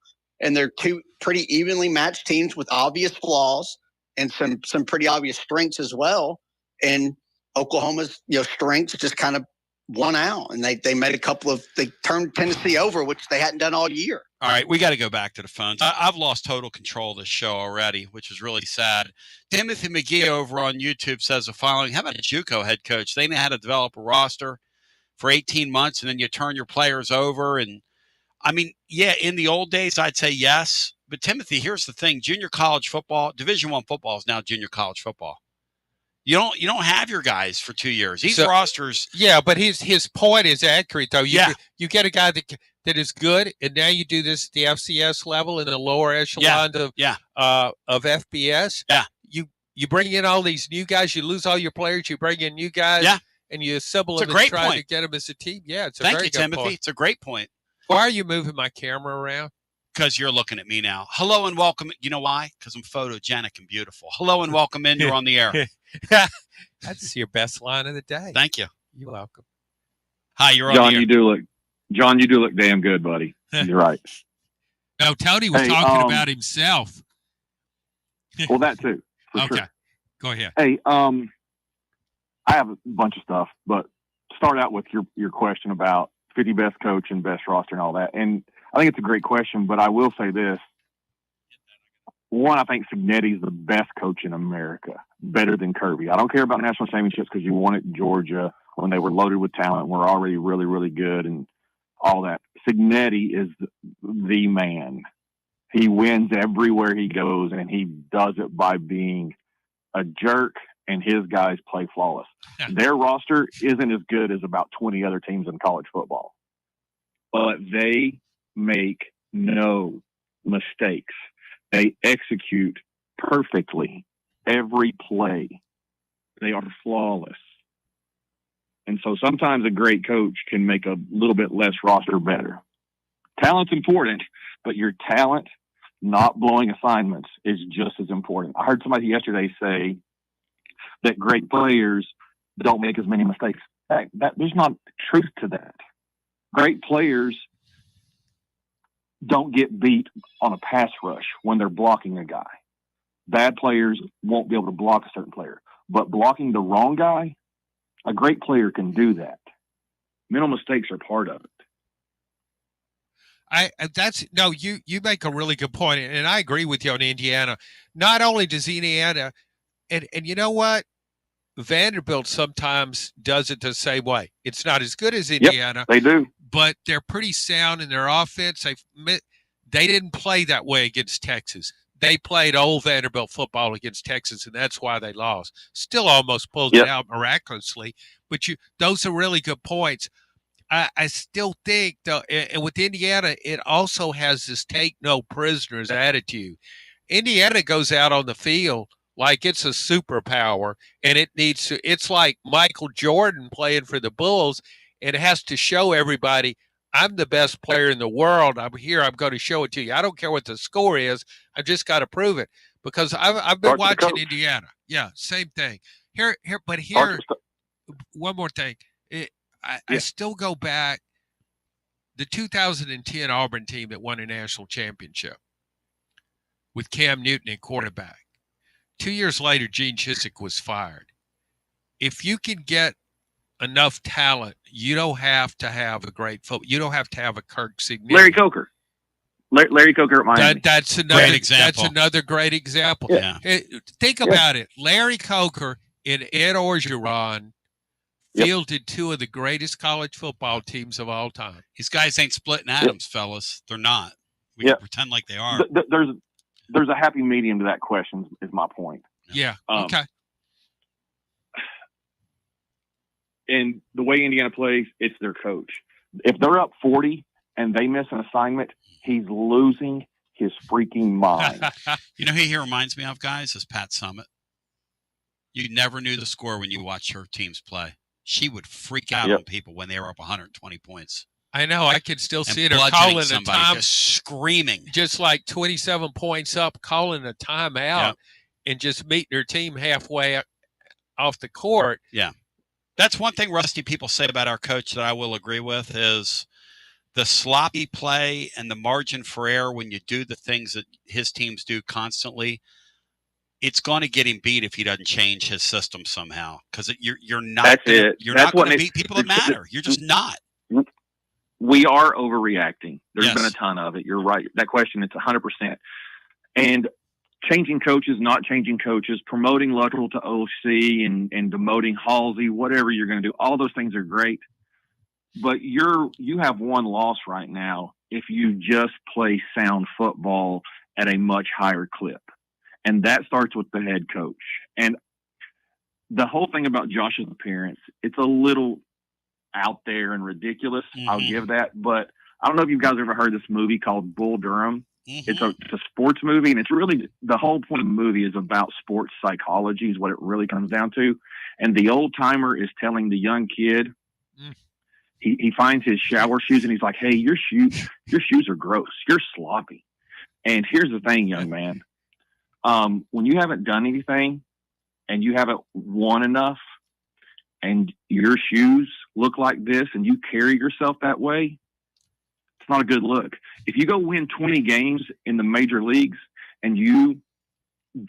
and they're two pretty evenly matched teams with obvious flaws and some pretty obvious strengths as well. And Oklahoma's strengths just kind of won out, and they made they turned Tennessee over, which they hadn't done all year. All right, we got to go back to the phones. I've lost total control of this show already, which is really sad. Timothy McGee over on YouTube says the following: how about a JUCO head coach? They know how to develop a roster for 18 months, and then you turn your players over. And I mean, yeah, in the old days, I'd say yes. But Timothy, here's the thing: junior college football, Division I football is now junior college football. You don't have your guys for 2 years. These rosters. Yeah, but his point is accurate though. You get a guy that is good, and now you do this at the FCS level in the lower echelon of FBS. Yeah. You bring in all these new guys, you lose all your players, you bring in new guys, and you assemble them and try to get them as a team. Yeah, it's a very good Timothy. point. It's a great point. Why are you moving my camera around? Because you're looking at me now. Hello and welcome. You know why? Because I'm photogenic and beautiful. Hello and welcome in. You're on the air. That's your best line of the day. Thank you. You're welcome. Hi, you're on John, the air. you do look damn good, buddy. You're right. No, Tony was talking about himself. Well, that too. Okay. Sure. Go ahead. Hey, I have a bunch of stuff, but start out with your question about 50 best coach and best roster and all that. And I think it's a great question, but I will say this. One, I think Signetti's the best coach in America, better than Kirby. I don't care about national championships because you won it in Georgia when they were loaded with talent. We're already really, really good and all that. Signetti is the man. He wins everywhere he goes, and he does it by being a jerk, and his guys play flawless. Their roster isn't as good as about 20 other teams in college football, but they make no mistakes. They execute perfectly every play. They are flawless. And so sometimes a great coach can make a little bit less roster better. Talent's important, but your talent not blowing assignments is just as important. I heard somebody yesterday say that great players don't make as many mistakes. There's not truth to that. Great players don't get beat on a pass rush when they're blocking a guy. Bad players won't be able to block a certain player. But blocking the wrong guy, a great player can do that. Mental mistakes are part of it. You make a really good point, and I agree with you on Indiana. Not only does Indiana, and you know what? Vanderbilt sometimes does it the same way. It's not as good as Indiana. Yep, they do. But they're pretty sound in their offense. They didn't play that way against Texas. They played old Vanderbilt football against Texas, and that's why they lost. Still almost pulled it out miraculously. But those are really good points. I still think, though, and with Indiana, it also has this take no prisoners attitude. Indiana goes out on the field like it's a superpower, and it's like Michael Jordan playing for the Bulls, and it has to show everybody, I'm the best player in the world. I'm here. I'm going to show it to you. I don't care what the score is. I've just got to prove it because I've been watching Indiana. Yeah, same thing. Here, one more thing. I still go back. The 2010 Auburn team that won a national championship with Cam Newton at quarterback. 2 years later, Gene Chizik was fired. If you can get enough talent, you don't have to have a great football. You don't have to have a Kirk Signetti. Larry Coker. Larry Coker at Miami. That's another great example. That's another great example. Yeah. Think about it. Larry Coker and Ed Orgeron fielded two of the greatest college football teams of all time. These guys ain't splitting atoms, fellas. They're not. We can pretend like they are. There's a happy medium to that question, is my point. Yeah. Okay. And the way Indiana plays, it's their coach. If they're up 40 and they miss an assignment, he's losing his freaking mind. You know who he reminds me of, guys, is Pat Summitt. You never knew the score when you watched her teams play. She would freak out on people when they were up 120 points. I know. I could still see it. Her calling somebody, a time, just screaming, just like 27 points up, calling a timeout, and just meeting her team halfway off the court. Yeah, that's one thing, Rusty, people say about our coach that I will agree with is the sloppy play and the margin for error when you do the things that his teams do constantly. It's going to get him beat if he doesn't change his system somehow, because you're not. That's gonna, it. You're That's not going to what beat people that matter. You're just not. We are overreacting. There's Yes. been a ton of it. You're right. That question, it's 100%. And changing coaches, not changing coaches, promoting Luttrell to OC and demoting Halsey, whatever you're going to do, all those things are great. But you have one loss right now if you just play sound football at a much higher clip. And that starts with the head coach. And the whole thing about Josh's appearance, it's a little out there and ridiculous. Mm-hmm. I'll give that. But I don't know if you guys ever heard this movie called Bull Durham. Mm-hmm. It's a sports movie, and it's really the whole point of the movie is about sports psychology is what it really comes down to. And the old timer is telling the young kid, he finds his shower shoes and he's like, "Hey, your shoes are gross. You're sloppy." And here's the thing, young man. When you haven't done anything and you haven't won enough and your shoes look like this and you carry yourself that way, it's not a good look. If you go win 20 games in the major leagues and you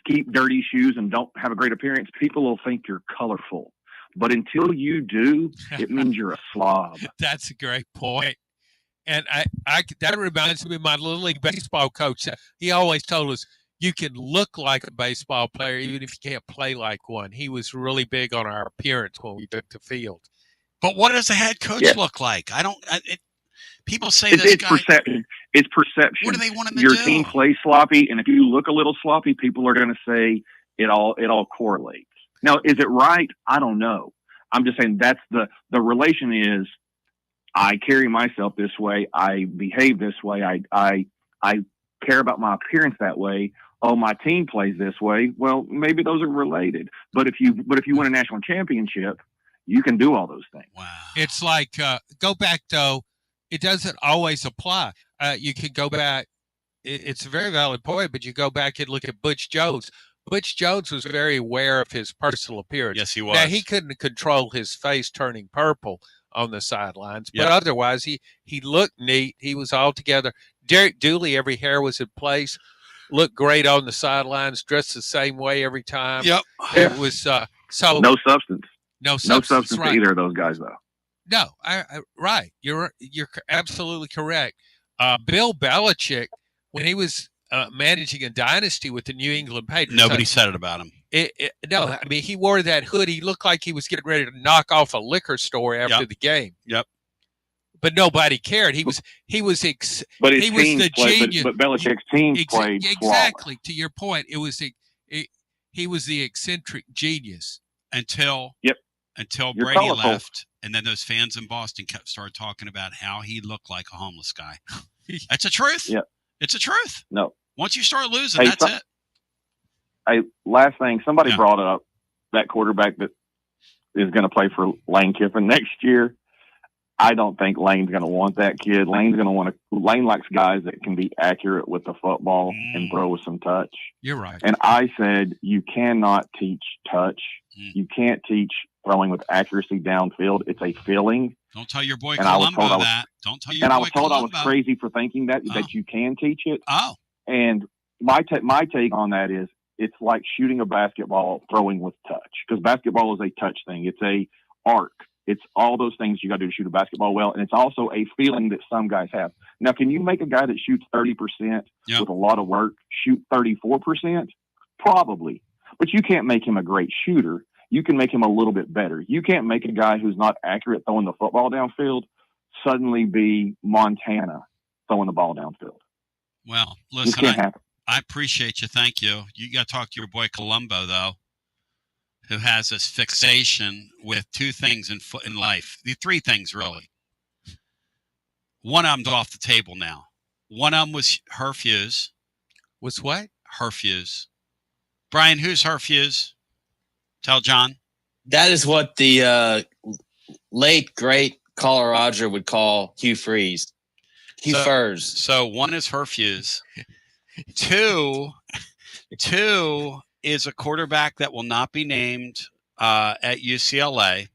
keep dirty shoes and don't have a great appearance, people will think you're colorful. But until you do, it means you're a slob. That's a great point. And I that reminds me of my Little League baseball coach. He always told us, you can look like a baseball player even if you can't play like one. He was really big on our appearance when we took the field. But what does a head coach look like? People say it's this guy. Perception. It's perception. What do they want him to Your do? team plays sloppy, and if you look a little sloppy, people are going to say it all correlates. Now, is it right? I don't know. I'm just saying that's the relation is I carry myself this way. I behave this way. I care about my appearance that way. Oh, my team plays this way. Well, maybe those are related. But if you win a national championship, you can do all those things. Wow. It's like go back though. It doesn't always apply. You can go back. It's a very valid point, but you go back and look at Butch Jones. Butch Jones was very aware of his personal appearance. Yes, he was. Now, he couldn't control his face turning purple on the sidelines, but otherwise he looked neat. He was all together. Derek Dooley, every hair was in place, looked great on the sidelines, dressed the same way every time. Yep. It was so no substance. No No substance, substance right. to either of those guys, though. No, right. You're absolutely correct. Bill Belichick, when he was managing a dynasty with the New England Patriots, Nobody said it about him. No, I mean, he wore that hood. He looked like he was getting ready to knock off a liquor store after the game. Yep. But nobody cared. He was But his team the played, genius. but Belichick's team played exactly to your point. He was the eccentric genius until You're Brady colorful. left, and then those fans in Boston started talking about how he looked like a homeless guy. That's the truth. Yep. It's the truth. No. Once you start losing, that's it. Hey, last thing, somebody brought up that quarterback that is going to play for Lane Kiffin next year. I don't think Lane's going to want that kid. Lane likes guys that can be accurate with the football and throw with some touch. You're right. And I said, you cannot teach touch. You can't teach throwing with accuracy downfield. It's a feeling. Don't tell your boy And I was Columbo told that. Don't tell your And boy I was told Columbo. I was crazy for thinking that you can teach it. Oh. And my take on that is it's like shooting a basketball throwing with touch, because basketball is a touch thing. It's a arc. It's all those things you got to do to shoot a basketball well. And it's also a feeling that some guys have. Now, can you make a guy that shoots 30% with a lot of work shoot 34%? Probably. But you can't make him a great shooter. You can make him a little bit better. You can't make a guy who's not accurate throwing the football downfield suddenly be Montana throwing the ball downfield. Well, This listen, can't happen. I appreciate you. Thank you. You got to talk to your boy Columbo, though. who has this fixation with two things in life. The three things, really. One of them's off the table now. One of them was her fuse. Was what? Her fuse. Brian, who's her fuse? Tell John. That is what the late, great caller Roger would call Hugh Freeze. Hugh Furs. So one is her fuse. Two is a quarterback that will not be named at UCLA.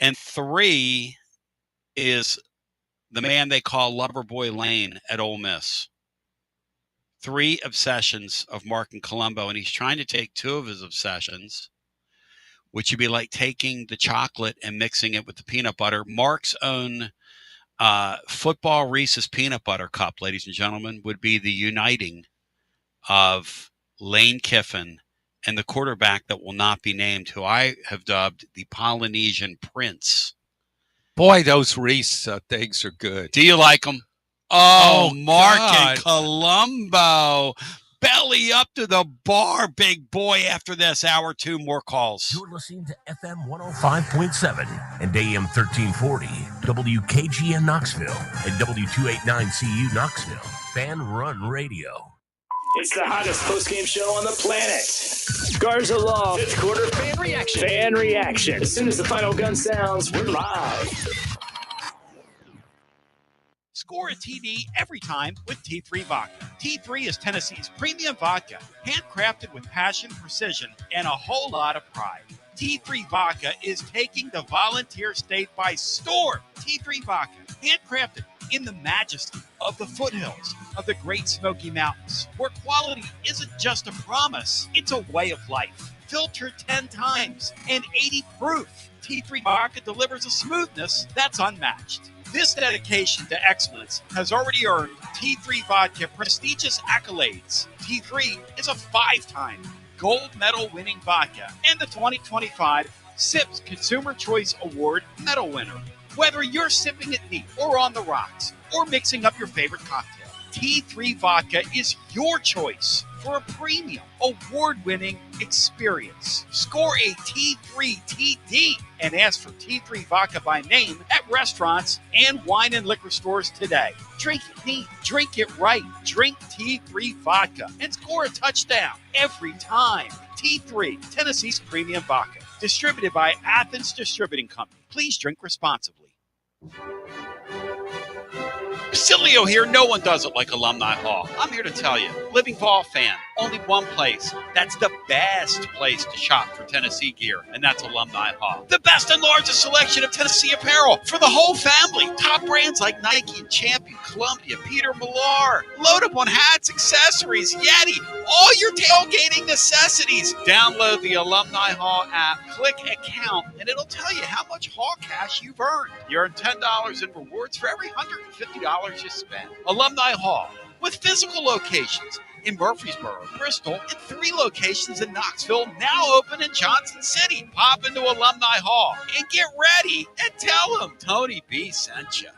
And three is the man they call Loverboy Lane at Ole Miss. Three obsessions of Mark and Colombo, and he's trying to take two of his obsessions, which would be like taking the chocolate and mixing it with the peanut butter. Mark's own football Reese's peanut butter cup, ladies and gentlemen, would be the uniting of Lane Kiffin and the quarterback that will not be named, who I have dubbed the Polynesian Prince. Boy, those Reese things are good. Do you like them? Oh, Mark God. and Colombo. Belly up to the bar, big boy. After this, hour two, more calls. You're listening to FM 105.7 and AM 1340, WKGN Knoxville, and W289CU Knoxville. Fan Run Radio. It's the hottest post-game show on the planet. Garza Law, fifth quarter fan reaction. Fan reaction. As soon as the final gun sounds, we're live. Score a TD every time with T3 Vodka. T3 is Tennessee's premium vodka, handcrafted with passion, precision, and a whole lot of pride. T3 Vodka is taking the volunteer state by storm. T3 Vodka, handcrafted in the majesty of the foothills of the Great Smoky Mountains, where quality isn't just a promise, it's a way of life. Filtered 10 times and 80 proof. T3 Vodka delivers a smoothness that's unmatched. This dedication to excellence has already earned T3 Vodka prestigious accolades. T3 is a 5-time gold medal winning vodka and the 2025 SIPS Consumer Choice Award medal winner. Whether you're sipping it neat or on the rocks or mixing up your favorite cocktail, T3 Vodka is your choice for a premium, award-winning experience. Score a T3 TD and ask for T3 Vodka by name at restaurants and wine and liquor stores today. Drink it neat, drink it right, drink T3 Vodka, and score a touchdown every time. T3, Tennessee's premium vodka, distributed by Athens Distributing Company. Please drink responsibly. Basilio here. No one does it like Alumni Hall. I'm here to tell you, living Vol fan, only one place that's the best place to shop for Tennessee gear, and that's Alumni Hall. The best and largest selection of Tennessee apparel for the whole family. Top brands like Nike and Champion, Columbia, Peter Millar. Load up on hats, accessories, Yeti, all your tailgating necessities. Download the Alumni Hall app, click account, and it'll tell you how much Hall cash you've earned. You earn $10 in rewards for every $150 you spend. Alumni Hall, with physical locations in Murfreesboro, Bristol, and 3 locations in Knoxville, now open in Johnson City. Pop into Alumni Hall and get ready and tell them Tony B sent you.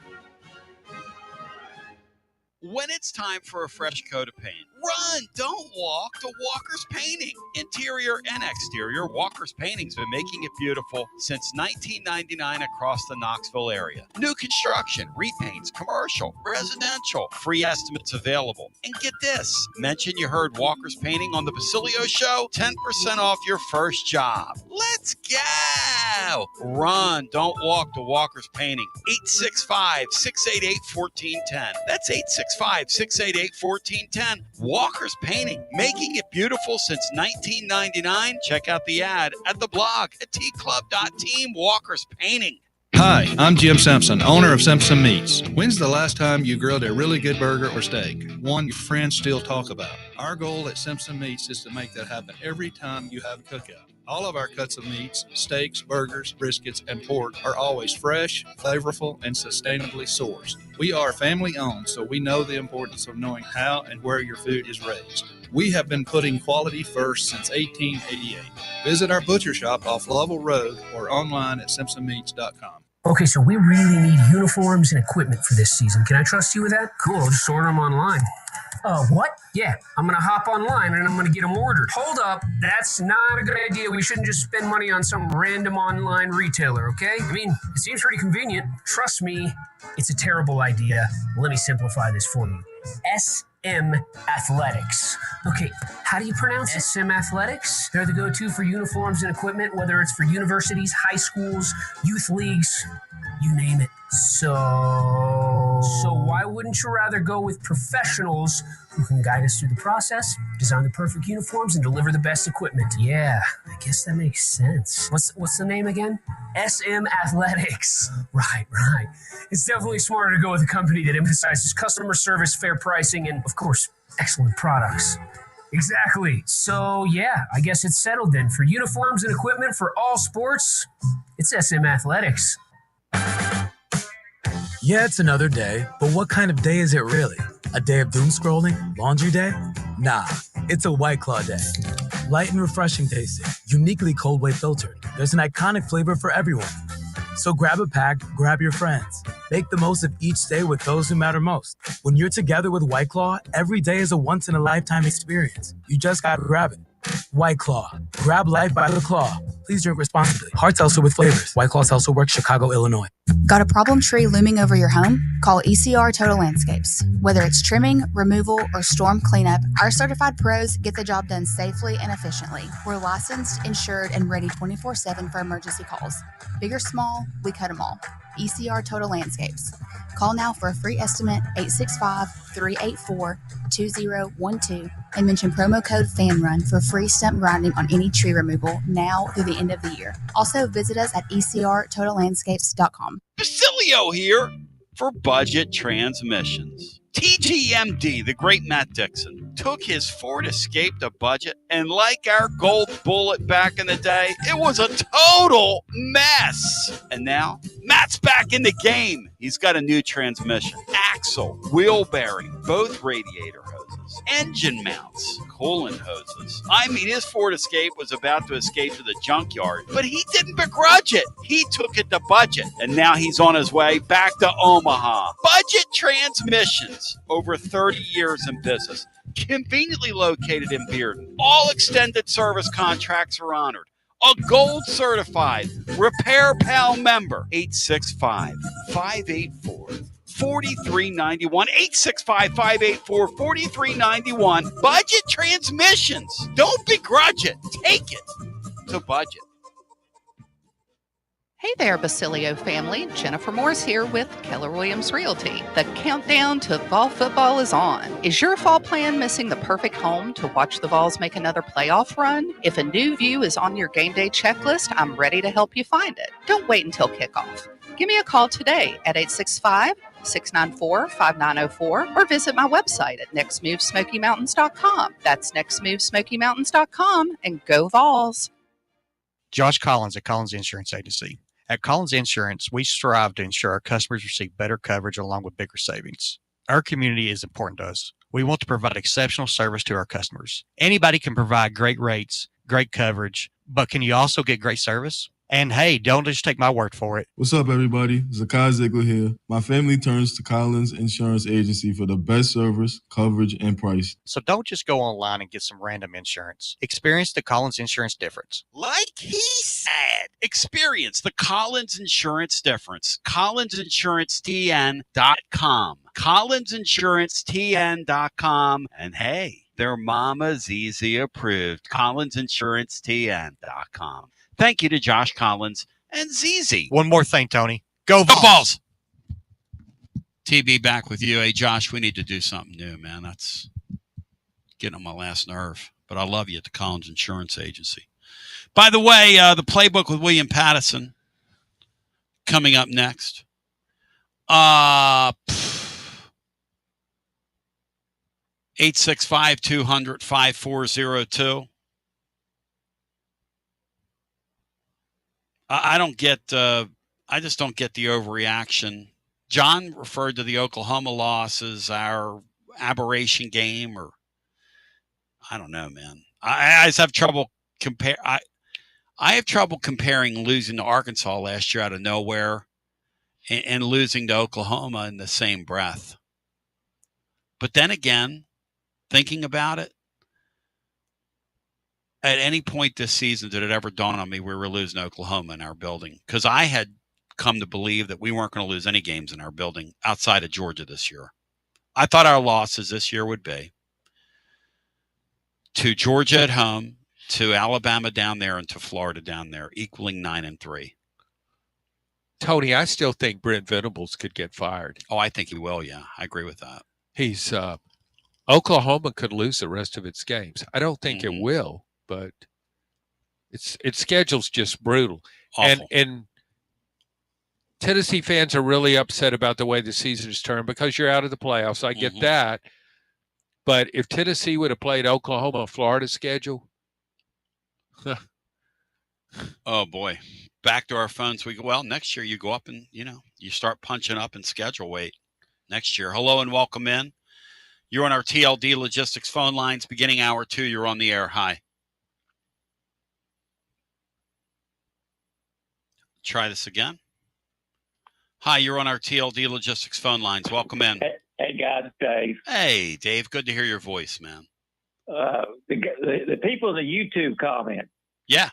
When it's time for a fresh coat of paint, run, don't walk to Walker's Painting. Interior and exterior, Walker's Painting's been making it beautiful since 1999 across the Knoxville area. New construction, repaints, commercial, residential, free estimates available. And get this, mention you heard Walker's Painting on the Basilio Show, 10% off your first job. Let's go! Run, don't walk to Walker's Painting. 865-688-1410. That's 865-688-1410. Walker's Painting, making it beautiful since 1999. Check out the ad at the blog at tclub.team. Walker's Painting. Hi, I'm Jim Simpson, owner of Simpson Meats. When's the last time you grilled a really good burger or steak? One your friends still talk about. Our goal at Simpson Meats is to make that happen every time you have a cookout. All of our cuts of meats, steaks, burgers, briskets, and pork are always fresh, flavorful, and sustainably sourced. We are family owned, so we know the importance of knowing how and where your food is raised. We have been putting quality first since 1888. Visit our butcher shop off Lovell Road or online at simpsonmeats.com. Okay, so we really need uniforms and equipment for this season. Can I trust you with that? Cool, I'll just order them online. What? Yeah, I'm gonna hop online and I'm gonna get them ordered. Hold up, that's not a good idea. We shouldn't just spend money on some random online retailer, okay? I mean, it seems pretty convenient. Trust me, it's a terrible idea. Let me simplify this for you. SM Athletics. Okay, how do you pronounce it? SM Athletics? They're the go-to for uniforms and equipment, whether it's for universities, high schools, youth leagues, you name it. So why wouldn't you rather go with professionals who can guide us through the process, design the perfect uniforms, and deliver the best equipment? Yeah, I guess that makes sense. What's the name again? SM Athletics. Right. It's definitely smarter to go with a company that emphasizes customer service, fair pricing, and, of course, excellent products. Exactly. So, yeah, I guess it's settled then. For uniforms and equipment for all sports, it's SM Athletics. Yeah, it's another day, but what kind of day is it really? A day of doom scrolling? Laundry day? Nah, it's a White Claw day. Light and refreshing tasting, uniquely cold way filtered. There's an iconic flavor for everyone. So grab a pack, grab your friends. Make the most of each day with those who matter most. When you're together with White Claw, every day is a once-in-a-lifetime experience. You just gotta grab it. White Claw. Grab life by the claw. Please drink responsibly. Hard seltzer with flavors. White Claw Seltzer Works, Chicago, Illinois. Got a problem tree looming over your home? Call ECR Total Landscapes. Whether it's trimming, removal, or storm cleanup, our certified pros get the job done safely and efficiently. We're licensed, insured, and ready 24/7 for emergency calls. Big or small, we cut them all. ECR Total Landscapes. Call now for a free estimate, 865-384-2012, and mention promo code FANRUN for free stump grinding on any tree removal now through the end of the year. Also, visit us at ecrtotallandscapes.com. Basilio here for Budget Transmissions. TGMD, the great Matt Dixon, took his Ford Escape to budget, and like our Gold Bullet back in the day, it was a total mess. And now, Matt's back in the game. He's got a new transmission, axle, wheel bearing, both radiator hoses, engine mounts, coolant hoses. I mean, his Ford Escape was about to escape to the junkyard, but he didn't begrudge it. He took it to budget, and now he's on his way back to Omaha. Budget Transmissions, over 30 years in business, conveniently located in Bearden. All extended service contracts are honored. A gold certified Repair Pal member. 865-584-4391. 865-584-4391. Budget Transmissions. Don't begrudge it. Take it to budget. Hey there, Basilio family. Jennifer Morris here with Keller Williams Realty. The countdown to fall football is on. Is your fall plan missing the perfect home to watch the Vols make another playoff run? If a new view is on your game day checklist, I'm ready to help you find it. Don't wait until kickoff. Give me a call today at 865-694-5904 or visit my website at nextmovesmokymountains.com. That's nextmovesmokymountains.com, and go Vols. Josh Collins at Collins Insurance Agency. At Collins Insurance, we strive to ensure our customers receive better coverage along with bigger savings. Our community is important to us. We want to provide exceptional service to our customers. Anybody can provide great rates, great coverage, but can you also get great service? And hey, don't just take my word for it. What's up, everybody? Zakai Ziegler here. My family turns to Collins Insurance Agency for the best service, coverage, and price. So don't just go online and get some random insurance. Experience the Collins Insurance difference. Like he said, experience the Collins Insurance difference. CollinsInsuranceTN.com. CollinsInsuranceTN.com. And hey, their Mama's Easy approved. CollinsInsuranceTN.com. Thank you to Josh Collins and ZZ. One more thing, Tony. Go Vols! TB back with you. Hey, Josh, we need to do something new, man. That's getting on my last nerve. But I love you at the Collins Insurance Agency. By the way, the playbook with William Pattison coming up next. 865-200-5402. I don't get. I just don't get the overreaction. John referred to the Oklahoma loss as our aberration game, or I don't know, man. I just have trouble I have trouble comparing losing to Arkansas last year out of nowhere and losing to Oklahoma in the same breath. But then again, thinking about it, at any point this season did it ever dawn on me we were losing Oklahoma in our building? Because I had come to believe that we weren't going to lose any games in our building outside of Georgia this year. I thought our losses this year would be to Georgia at home, to Alabama down there, and to Florida down there, equaling 9-3. Tony, I still think Brent Venables could get fired. Oh, I think he will, yeah. I agree with that. He's Oklahoma could lose the rest of its games. I don't think it will, but its schedule's just brutal. Awful. And Tennessee fans are really upset about the way the season is turned because you're out of the playoffs. I get that. But if Tennessee would have played Oklahoma, Florida schedule. Oh, boy. Back to our phones. We go, well, next year you go up and, you start punching up in schedule weight next year. Hello and welcome in. You're on our TLD Logistics phone lines beginning hour 2. You're on the air. Hi. Try this again. Hi, you're on our TLD Logistics phone lines. Welcome in. Hey guys, Dave. Hey, Dave. Good to hear your voice, man. The people in the YouTube comment. Yeah.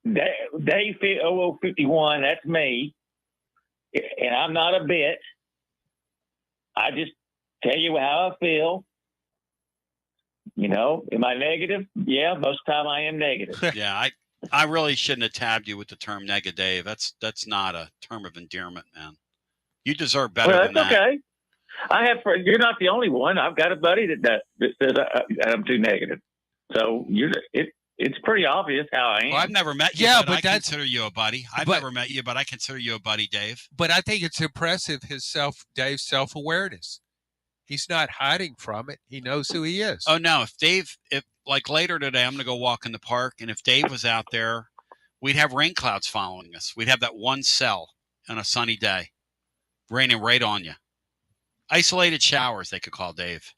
Dave 0051, that's me. And I'm not a bit. I just tell you how I feel. Am I negative? Yeah, most of the time I am negative. Yeah, I really shouldn't have tabbed you with the term negative. That's not a term of endearment, man. You deserve better than that. Okay. You're not the only one. I've got a buddy that says I'm too negative. So it's pretty obvious how I am. Well, I've never met you, but I consider you a buddy. I've never met you, but I consider you a buddy, Dave. But I think it's impressive Dave's self-awareness. He's not hiding from it. He knows who he is. Oh no, if like later today, I'm going to go walk in the park, and if Dave was out there, we'd have rain clouds following us. We'd have that one cell on a sunny day, raining right on you. Isolated showers, they could call Dave.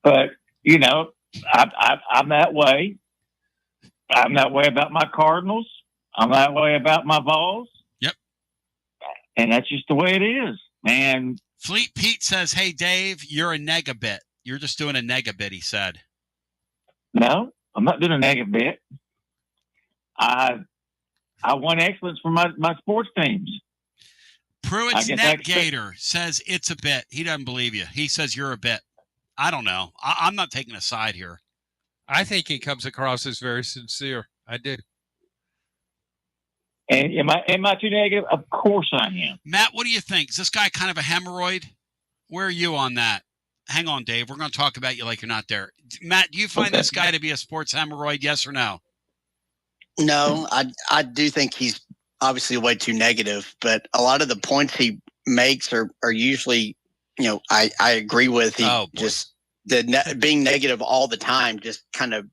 But I'm that way. I'm that way about my Cardinals. I'm that way about my Vols. Yep. And that's just the way it is. And Fleet Pete says, "Hey Dave, you're a negabit. You're just doing a negabit," he said. No, I'm not doing a negabit. I want excellence for my sports teams. Pruitt's Netgator says it's a bit. He doesn't believe you. He says you're a bit. I don't know. I'm not taking a side here. I think he comes across as very sincere. I do. And am I too negative? Of course I am. Matt, what do you think? Is this guy kind of a hemorrhoid? Where are you on that? Hang on, Dave. We're going to talk about you like you're not there. Matt, do you find this guy to be a sports hemorrhoid, yes or no? No, I do think he's obviously way too negative, but a lot of the points he makes are usually, I agree with. Being negative all the time just kind of,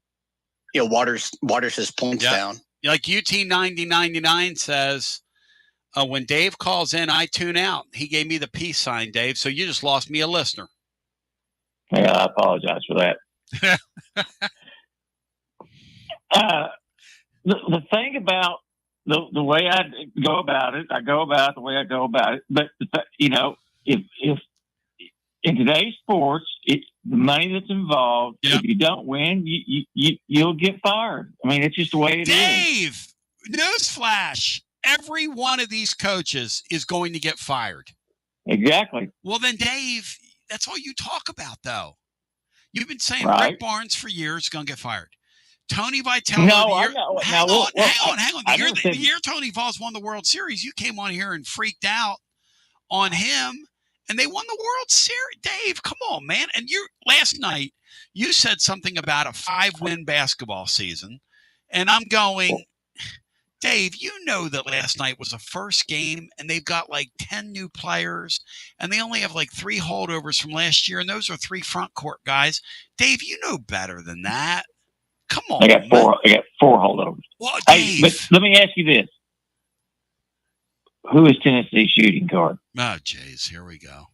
waters his points down. Like UT9099 says, when Dave calls in, I tune out. He gave me the peace sign, Dave, so you just lost me a listener. Yeah, I apologize for that. The thing about the way I go about it the way I go about it. But, if in today's sports, it's the money that's involved. Yep. If you don't win, you'll get fired. I mean, it's just the way it is. Dave, newsflash. Every one of these coaches is going to get fired. Exactly. Well, then, Dave, that's all you talk about, though. You've been saying Rick Barnes for years is going to get fired. Tony Vitello. Hang on. The year Tony Vols won the World Series, you came on here and freaked out on him. And they won the World Series. Dave, come on, man. And last night, you said something about a 5-win basketball season. And I'm going, Dave, you know that last night was the first game, and they've got like 10 new players, and they only have like 3 holdovers from last year, and those are 3 front court guys. Dave, you know better than that. Come on, I got 4 holdovers. Well, hey, but let me ask you this. Who is Tennessee's shooting guard? Oh, jeez, here we go.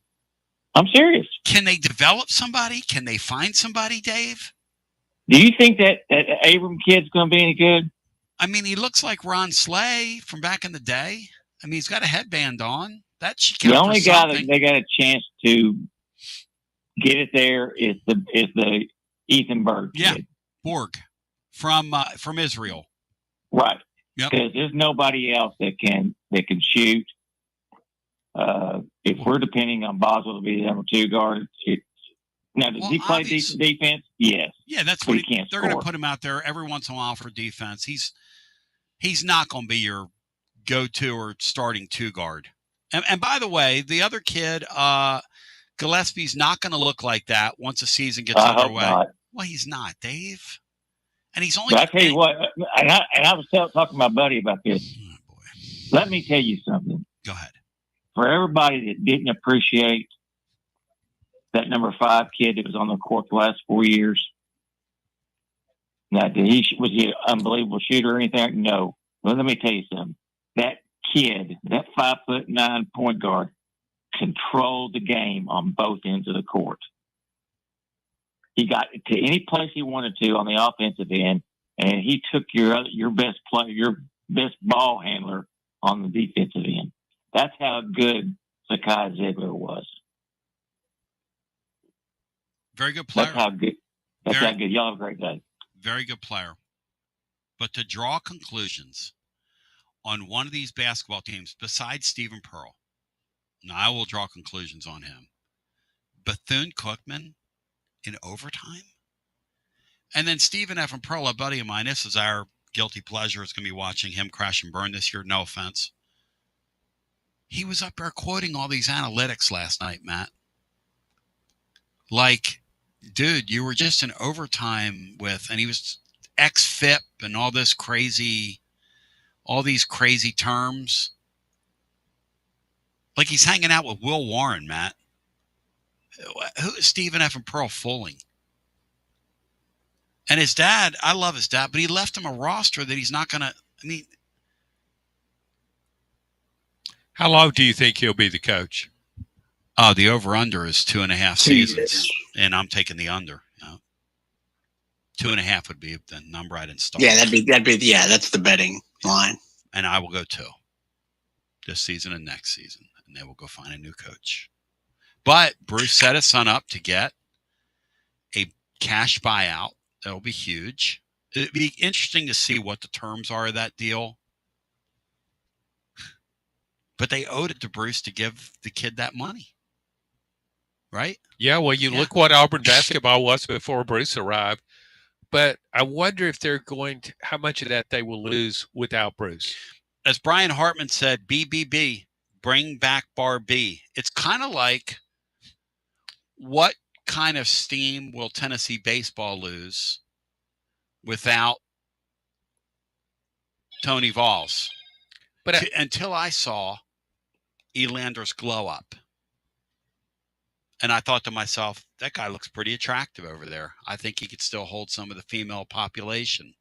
I'm serious. Can they develop somebody? Can they find somebody, Dave? Do you think that Abram kid's going to be any good? I mean, he looks like Ron Slay from back in the day. I mean, he's got a headband on. That should count the only for guy something. that they got a chance to get it there is the Ethan Berg kid. Yeah, Borg from Israel. Right. Yep. Because there's nobody else that can shoot. If we're depending on Boswell to be the number 2 guard, now does he play decent defense? Yes. Yeah, that's but what he can't they're score. going to put him out there every once in a while for defense. He's not going to be your go-to or starting 2 guard. And by the way, the other kid, Gillespie's not going to look like that once the season gets underway. Hope not. Well, he's not, Dave. And he's only. But I tell you what, and I was talking to my buddy about this. Oh, boy. Let me tell you something. Go ahead. For everybody that didn't appreciate that number 5 kid that was on the court the last 4 years, now was he an unbelievable shooter or anything? No. Well, let me tell you something. That kid, that 5'9" point guard, controlled the game on both ends of the court. He got to any place he wanted to on the offensive end, and he took your best player, your best ball handler on the defensive end. That's how good Zakai Ziegler was. Very good player. That's how good. How good. Y'all have a great day. Very good player. But to draw conclusions on one of these basketball teams, besides Stephen Pearl, now I will draw conclusions on him. Bethune-Cookman in overtime? And then Stephen F. and Pearl, a buddy of mine, this is our guilty pleasure, is going to be watching him crash and burn this year, no offense. He was up there quoting all these analytics last night, Matt. Like, dude, you were just in overtime with, and he was ex-FIP and all these crazy terms. Like he's hanging out with Will Warren, Matt. Who is Stephen F. and Pearl fooling? And his dad, I love his dad, but he left him a roster that he's not going to, How long do you think he'll be the coach? The over-under is 2.5 seasons, and I'm taking the under. 2.5 would be the number I'd install. Yeah, that'd be that's the betting line. And I will go 2 this season and next season, and they will go find a new coach. But Bruce set his son up to get a cash buyout. That will be huge. It'd be interesting to see what the terms are of that deal. But they owed it to Bruce to give the kid that money. Right? Yeah, well, look what Auburn basketball was before Bruce arrived. But I wonder if they're going to, how much of that they will lose without Bruce. As Brian Hartman said, BBB, bring back Bar B. It's kind of like, what kind of steam will Tennessee baseball lose without Tony Vols? But until I saw Elander's glow up. And I thought to myself, that guy looks pretty attractive over there. I think he could still hold some of the female population.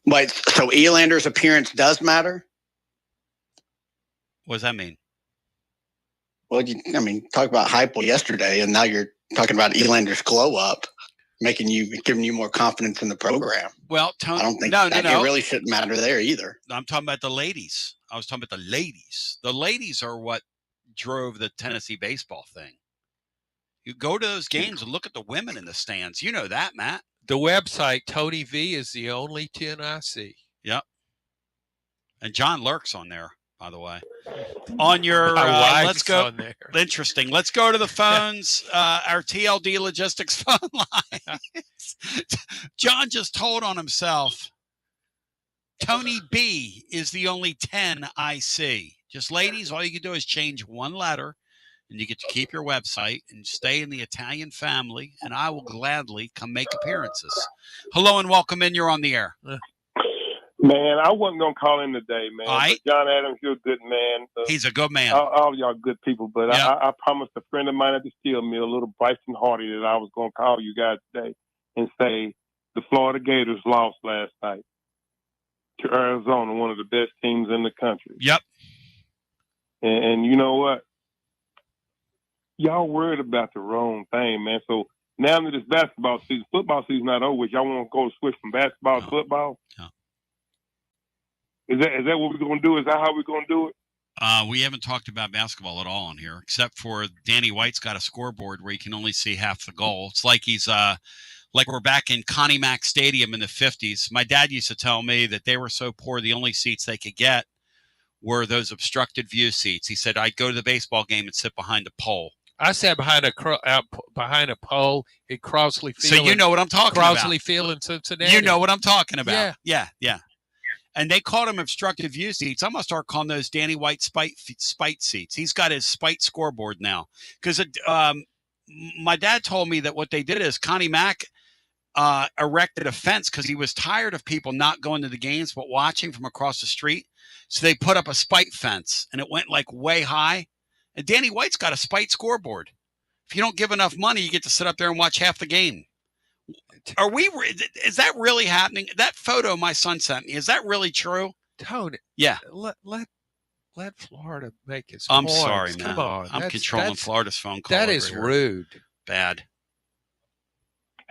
Wait, so Elander's appearance does matter? What does that mean? Well, talk about Heupel yesterday, and now you're talking about Elander's glow up, giving you more confidence in the program. Well, Tony, I don't think it really shouldn't matter there either. I'm talking about the ladies. I was talking about the ladies. The ladies are what drove the Tennessee baseball thing. You go to those games and look at the women in the stands. You know that, Matt. The website, Tony V, is the only 10 I see. Yep. And John Lurk's on there, by the way. On your, let's go. On there. Interesting. Let's go to the phones. Our TLD Logistics phone line. John just told on himself. Tony B is the only 10 I see. Just ladies, all you can do is change one letter, and you get to keep your website and stay in the Italian family, and I will gladly come make appearances. Hello and welcome in. You're on the air. Man, I wasn't going to call in today, man. Right. But John Adams, you're a good man. He's a good man. All of y'all good people, but Yep. I promised a friend of mine at the steel mill, little Bryson Hardy, that I was going to call you guys today and say the Florida Gators lost last night to Arizona, one of the best teams in the country. Yep. And you know what? Y'all worried about the wrong thing, man. So now that it's basketball season, football season not over, y'all want to go switch from basketball to football? No. Is that what we're going to do? Is that how we're going to do it? We haven't talked about basketball at all on here, except for Danny White's got a scoreboard where you can only see half the goal. It's like he's like we're back in Connie Mack Stadium in the 50s. My dad used to tell me that they were so poor, the only seats they could get were those obstructed view seats. He said, I'd go to the baseball game and sit behind a pole. I sat behind a pole at Crossley Field. So you know what I'm talking about. Crossley Field in Cincinnati. You know what I'm talking about. Yeah. Yeah. And they called them obstructed view seats. I'm going to start calling those Danny White spite seats. He's got his spite scoreboard now. Because my dad told me that what they did is Connie Mack erected a fence because he was tired of people not going to the games but watching from across the street. So they put up a spite fence, and it went like way high. And Danny White's got a spite scoreboard. If you don't give enough money, you get to sit up there and watch half the game. Is that really happening? That photo my son sent me, is that really true? Tony. Yeah. Let Florida make his I'm points. sorry, man. Come on. I'm controlling Florida's phone call. That is rude. Bad.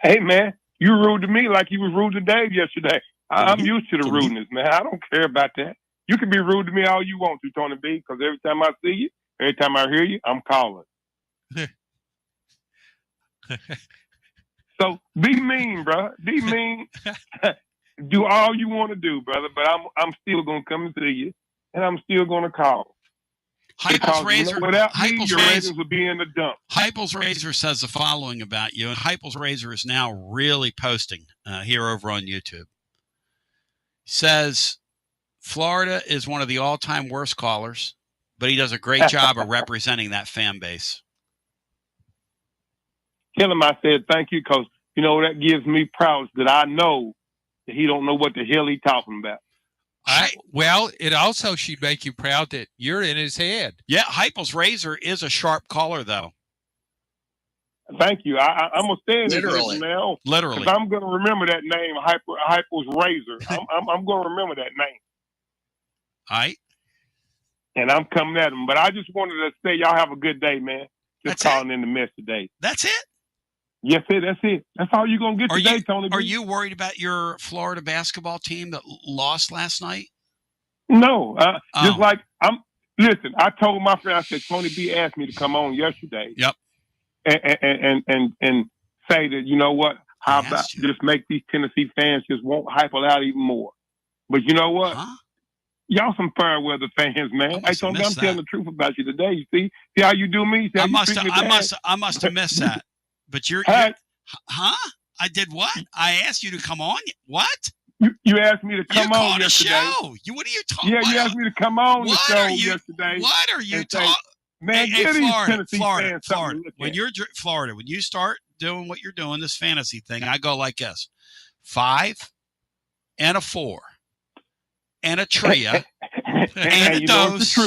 Hey, man, you rude to me like you was rude to Dave yesterday. I'm used to the rudeness, man. I don't care about that. You can be rude to me all you want to, Tony B, because every time I see you, every time I hear you, I'm calling. So be mean, bro. Be mean. Do all you want to do, brother. But I'm still gonna come and see you, and I'm still gonna call. Heupel's Razor, without me, your ratings would be in the dump. Heupel's Razor says the following about you, and Heupel's Razor is now really posting here over on YouTube. Says Florida is one of the all-time worst callers, but he does a great job of representing that fan base. Tell him I said thank you, because you know that gives me prowess that I know that he don't know what the hell he talking about. Well, it also should make you proud that you're in his head. Yeah, Heupel's Razor is a sharp caller, though. Thank you. I'm gonna stand Literally. there now. Literally. 'Cause I'm gonna remember that name, Heupel's Razor. I'm gonna remember that name. All right. And I'm coming at him. But I just wanted to say y'all have a good day, man. Just calling in the mess today. That's it? Yes, that's it. That's all you're going to get today, Tony B. Are you worried about your Florida basketball team that lost last night? No. Just like, listen, I told my friend, I said, Tony B asked me to come on yesterday. Yep. And say that, you know what, how about just make these Tennessee fans just won't Heupel out even more. But you know what? Y'all some fair weather fans, man. Hey, Tony, I'm telling the truth about you today. You see how you do me? See how I must have missed that. But you're huh? I did what? I asked you to come on. What? You asked me to come on yesterday. Show. What are you talking? Yeah, you asked me to come on the show yesterday. What are you talking? Man, Florida. When you're Florida, when you start doing what you're doing, this fantasy thing, I go like this: 5 and a 4 and a tria and a dose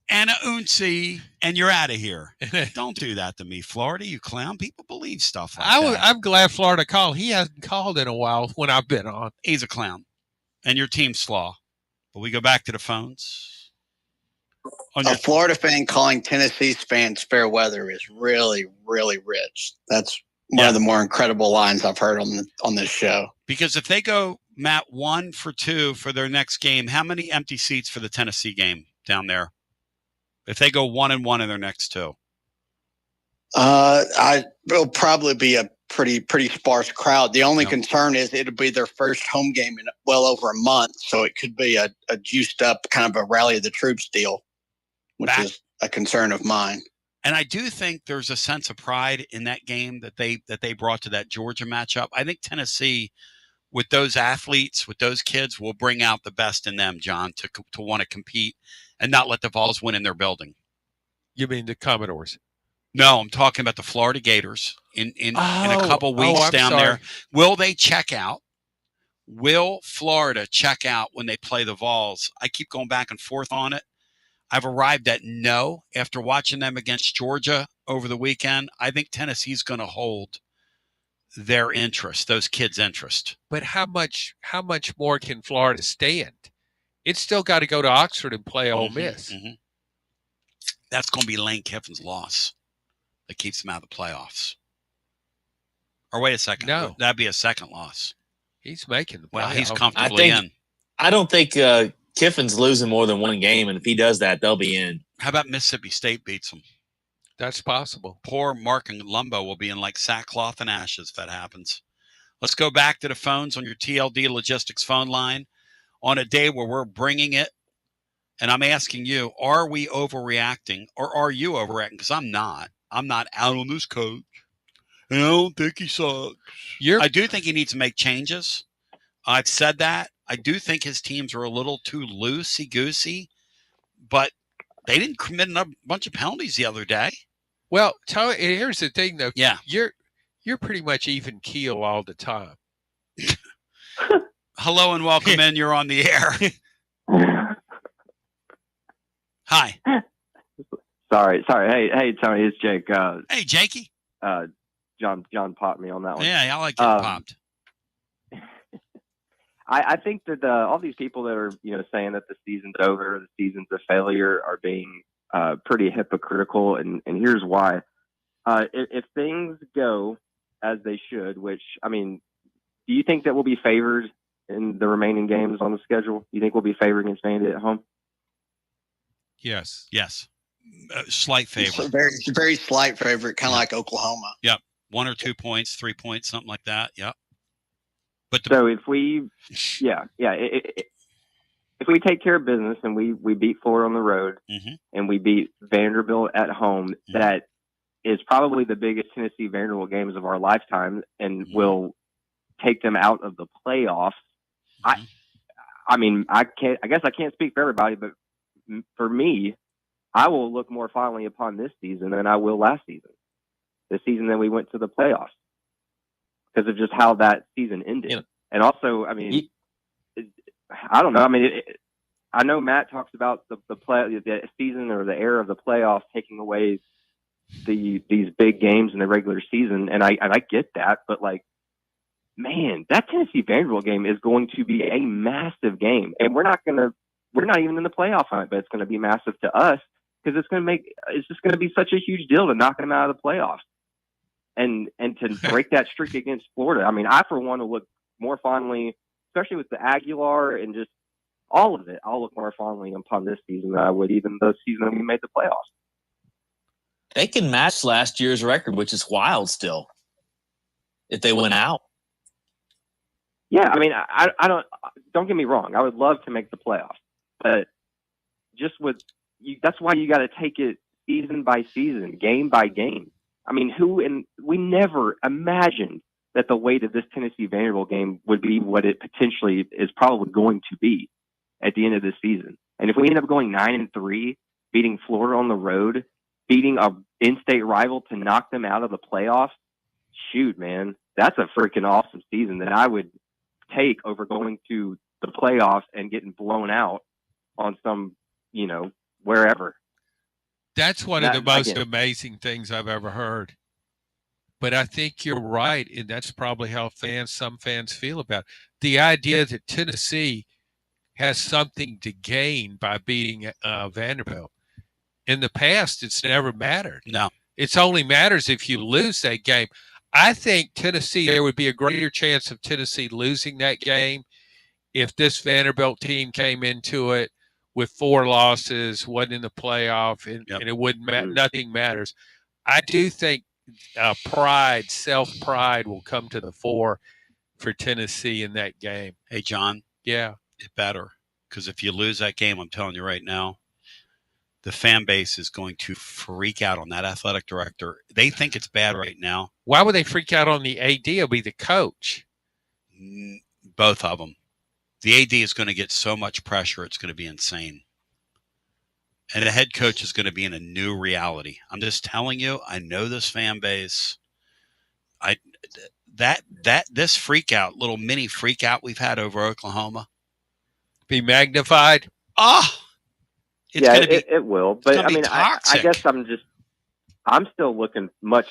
and a unci, and you're out of here. Don't do that to me, Florida, you clown. People believe stuff like that. I'm glad Florida called. He hasn't called in a while when I've been on. He's a clown. And your team's slaw. But we go back to the phones. A Florida fan calling Tennessee's fans fair weather is really, really rich. That's one of the more incredible lines I've heard on this show. Because if they go, Matt, 1 for 2 for their next game, how many empty seats for the Tennessee game down there? If they go 1-1 in their next 2? It'll probably be a pretty sparse crowd. The only concern is it'll be their first home game in well over a month, so it could be a juiced up kind of a rally of the troops deal, which is a concern of mine. And I do think there's a sense of pride in that game that they brought to that Georgia matchup. I think Tennessee, with those athletes, with those kids, will bring out the best in them, John, to want to compete and not let the Vols win in their building. You mean the Commodores? No, I'm talking about the Florida Gators in a couple weeks down there. Will they check out? Will Florida check out when they play the Vols? I keep going back and forth on it. I've arrived at no after watching them against Georgia over the weekend. I think Tennessee's going to hold their interest, those kids' interest. But how much more can Florida stand? It's still got to go to Oxford and play Ole Miss. Mm-hmm. That's going to be Lane Kiffin's loss that keeps them out of the playoffs. Or wait a second. No. That'd be a second loss. He's making the playoffs. Well, he's comfortably in. I don't think Kiffin's losing more than one game, and if he does that, they'll be in. How about Mississippi State beats them? That's possible. Poor Mark and Lumbo will be in like sackcloth and ashes if that happens. Let's go back to the phones on your TLD Logistics phone line on a day where we're bringing it. And I'm asking you, are we overreacting or are you overreacting? Because I'm not. I'm not out on this coach. And I don't think he sucks. I do think he needs to make changes. I've said that. I do think his teams are a little too loosey-goosey, but they didn't commit a bunch of penalties the other day. Well, here's the thing, though. Yeah. You're pretty much even keel all the time. Hello and welcome in. You're on the air. Hi. Sorry. Hey, Tony, it's Jake. Hey, Jakey. John popped me on that one. Yeah, I like getting popped. I think that all these people that are, saying that the season's over, the season's a failure, are being pretty hypocritical, and here's why. If things go as they should, which, I mean, do you think that we'll be favored in the remaining games on the schedule? Do you think we'll be favored against Vandy at home? Yes. Slight favorite. Very, very slight favorite, kind of like Oklahoma. Yep. 1 or 2 points, 3 points, something like that. Yep. But so if we, if we take care of business and we beat Florida on the road and we beat Vanderbilt at home, that is probably the biggest Tennessee Vanderbilt games of our lifetime, and will take them out of the playoffs. I mean, I guess I can't speak for everybody, but for me, I will look more fondly upon this season than I will last season. The season that we went to the playoffs, because of just how that season ended. Yeah. And also, I mean, I don't know. I mean, I know Matt talks about the season or the era of the playoffs taking away these big games in the regular season, and I get that, but like, man, that Tennessee Vanderbilt game is going to be a massive game, and we're not even in the playoff hunt, but it's going to be massive to us because it's just going to be such a huge deal to knock them out of the playoffs. And to break that streak against Florida. I mean, I, for one, will look more fondly, especially with the Aguilar and just all of it, I'll look more fondly upon this season than I would even the season we made the playoffs. They can match last year's record, which is wild still, if they went out. Yeah, I mean, I don't get me wrong. I would love to make the playoffs, but just that's why you got to take it season by season, game by game. I mean, we never imagined that the weight of this Tennessee Vanderbilt game would be what it potentially is probably going to be at the end of this season. And if we end up going 9-3, beating Florida on the road, beating a in-state rival to knock them out of the playoffs, shoot, man, that's a freaking awesome season that I would take over going to the playoffs and getting blown out on some, wherever. That's one of the most amazing things I've ever heard. But I think you're right, and that's probably how some fans feel about it. The idea that Tennessee has something to gain by beating Vanderbilt. In the past, it's never mattered. No. It only matters if you lose that game. I think there would be a greater chance of Tennessee losing that game if this Vanderbilt team came into it with 4 losses, wasn't in the playoff, and it wouldn't nothing matters. I do think self-pride will come to the fore for Tennessee in that game. Hey, John. Yeah. It better, because if you lose that game, I'm telling you right now, the fan base is going to freak out on that athletic director. They think it's bad right now. Why would they freak out on the AD? It'll be the coach. Both of them. The AD is going to get so much pressure, it's going to be insane. And the head coach is going to be in a new reality. I'm just telling you, I know this fan base. This little mini freak out we've had over Oklahoma, be magnified. It will. But I mean, I guess I'm still looking much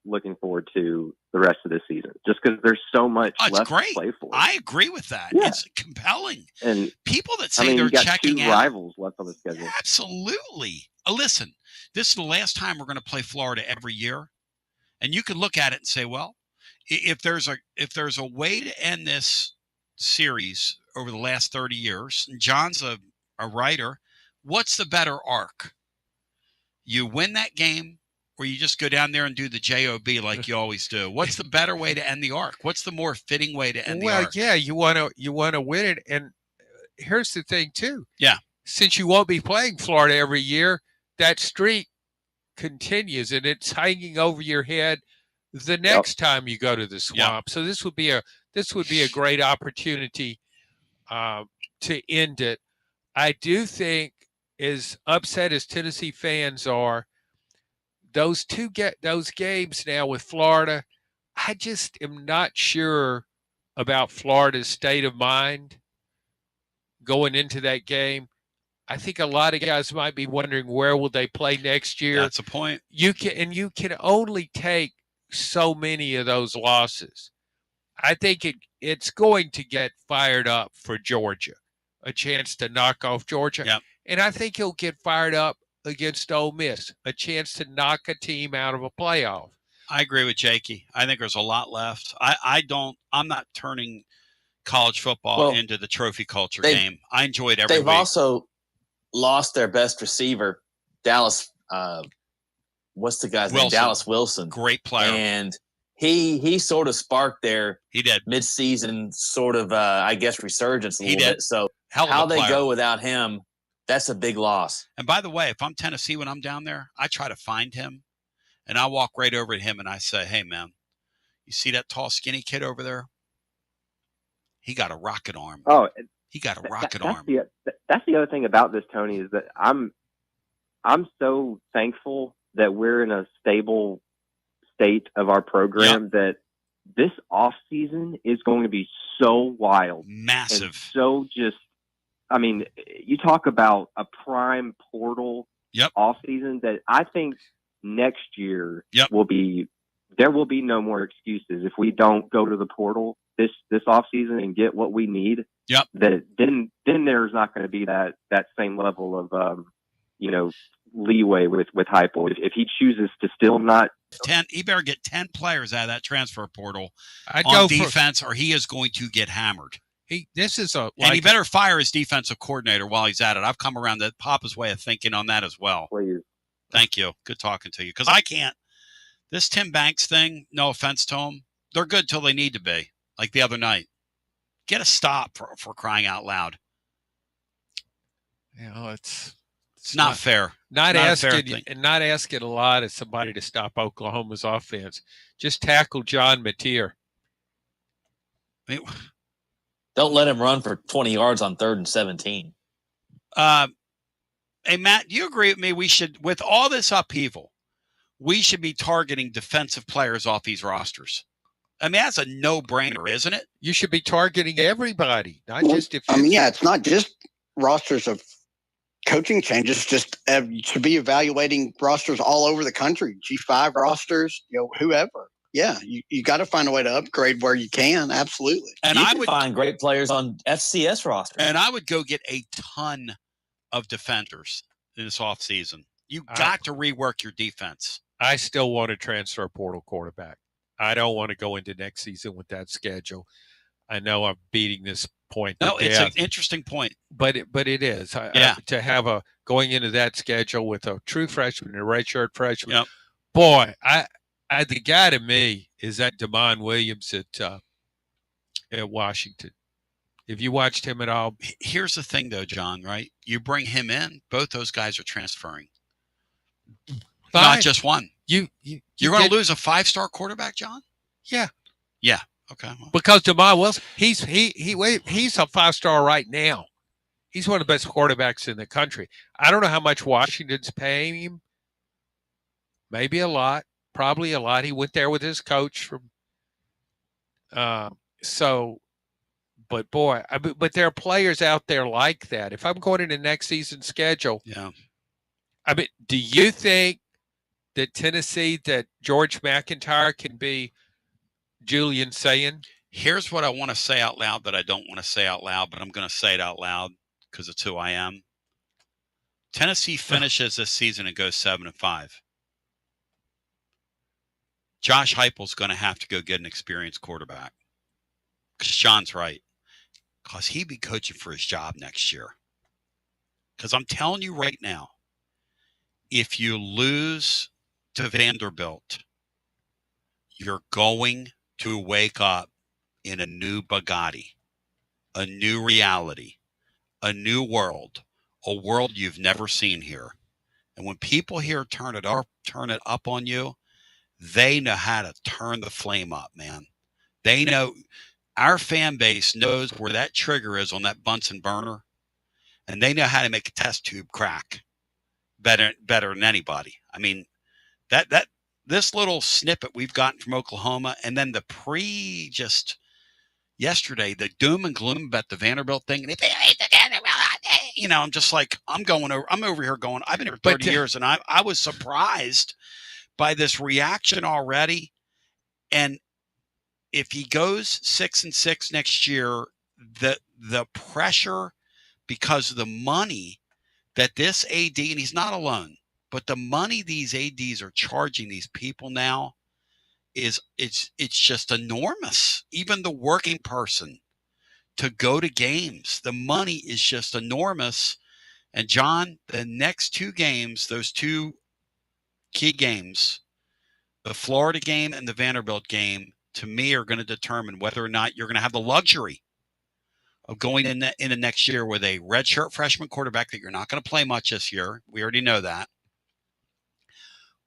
looking forward to the rest of this season, just because there's so much left to play for. I agree with that. Yeah. It's compelling. And people that say they're checking two out, rivals left on the schedule. Absolutely. Listen, this is the last time we're going to play Florida every year, and you can look at it and say, well, if there's a way to end this series over the last 30 years. And John's a writer. What's the better arc? You win that game, or you just go down there and do the JOB like you always do? What's the better way to end the arc? What's the more fitting way to end the arc? Well, yeah, you want to win it. And here's the thing, too. Yeah. Since you won't be playing Florida every year, that streak continues, and it's hanging over your head the next time you go to the Swamp. So this would be a great opportunity to end it. I do think, as upset as Tennessee fans are, those games now with Florida, I just am not sure about Florida's state of mind going into that game. I think a lot of guys might be wondering, where will they play next year? That's a point. You can only take so many of those losses. I think it's going to get fired up for Georgia, a chance to knock off Georgia. Yep. And I think he'll get fired up against Ole Miss, a chance to knock a team out of a playoff. I agree with Jakey. I think there's a lot left. I'm not turning college football into the trophy culture game. I enjoyed every week. They've also lost their best receiver, Dallas. What's the guy's name? Dallas Wilson. Great player. And he sort of sparked their mid-season sort of, I guess, resurgence a little bit. So how they go without him, that's a big loss. And by the way, if I'm Tennessee when I'm down there, I try to find him, and I walk right over to him and I say, "Hey, man, you see that tall, skinny kid over there? He got a rocket arm. Oh, he got a rocket arm." That's the other thing about this, Tony, is that I'm so thankful that we're in a stable state of our program that this off season is going to be so wild, massive, so just. I mean, you talk about a prime portal off season that I think next year will be. There will be no more excuses if we don't go to the portal this off season and get what we need. Yep. That then there's not going to be that same level of leeway with Heupel if he chooses to still not. He better get 10 players out of that transfer portal on defense, or he is going to get hammered. And he better fire his defensive coordinator while he's at it. I've come around to Papa's way of thinking on that as well. Please. Thank you. Good talking to you. Because I can't. This Tim Banks thing, no offense to him, they're good till they need to be. Like the other night. Get a stop for crying out loud. It's not fair. Not asking a lot of somebody to stop Oklahoma's offense. Just tackle John Mateer. Don't let him run for 20 yards on 3rd and 17. Hey, Matt, do you agree with me? We should, with all this upheaval, we should be targeting defensive players off these rosters. I mean, that's a no-brainer, isn't it? You should be targeting everybody, not just if. It's not just rosters of coaching changes. Just you should be evaluating rosters all over the country, G5 rosters, whoever. Yeah, you got to find a way to upgrade where you can. Absolutely. And I would find great players on FCS rosters. And I would go get a ton of defenders in this offseason. You got to rework your defense. I still want to transfer portal quarterback. I don't want to go into next season with that schedule. I know I'm beating this point. No, it's an interesting point. But it is. To have going into that schedule with a true freshman and a redshirt freshman. Yep. Boy, the guy to me is that Damon Williams at Washington. If you watched him at all. Here's the thing, though, John, right? You bring him in, both those guys are transferring. Fine. Not just one. You're going to lose a 5-star quarterback, John? Yeah. Yeah. Okay. Well. Because Damon Wilson, he's a 5-star right now. He's one of the best quarterbacks in the country. I don't know how much Washington's paying him. Maybe a lot. Probably a lot. He went there with his coach from. But boy, but there are players out there like that. If I'm going into next season's schedule, do you think that Tennessee, that George McIntyre can be Julian Sayin? Here's what I want to say out loud that I don't want to say out loud, but I'm going to say it out loud because it's who I am. Tennessee finishes this season and goes 7-5. Josh Heupel's going to have to go get an experienced quarterback. Because John's right. because he'd be coaching for his job next year. Because I'm telling you right now, if you lose to Vanderbilt, you're going to wake up in a new Bugatti, a new reality, a new world, a world you've never seen here. And when people here turn it up on you, they know how to turn the flame up, man. They know, our fan base knows where that trigger is on that Bunsen burner, and they know how to make a test tube crack better than anybody. I mean, this little snippet we've gotten from Oklahoma, and then the just yesterday, the doom and gloom about the Vanderbilt thing. You know, I'm just like, I'm over here going, I've been here 30 years, and I was surprised by this reaction already. And if he goes 6-6 next year, the pressure, because of the money that this AD, and he's not alone, but the money these ADs are charging these people now it's just enormous. Even the working person to go to games, the money is just enormous. And John, the next two games, those two key games, the Florida game and the Vanderbilt game, to me are going to determine whether or not you're going to have the luxury of going in the next year with a redshirt freshman quarterback that you're not going to play much this year. We already know that.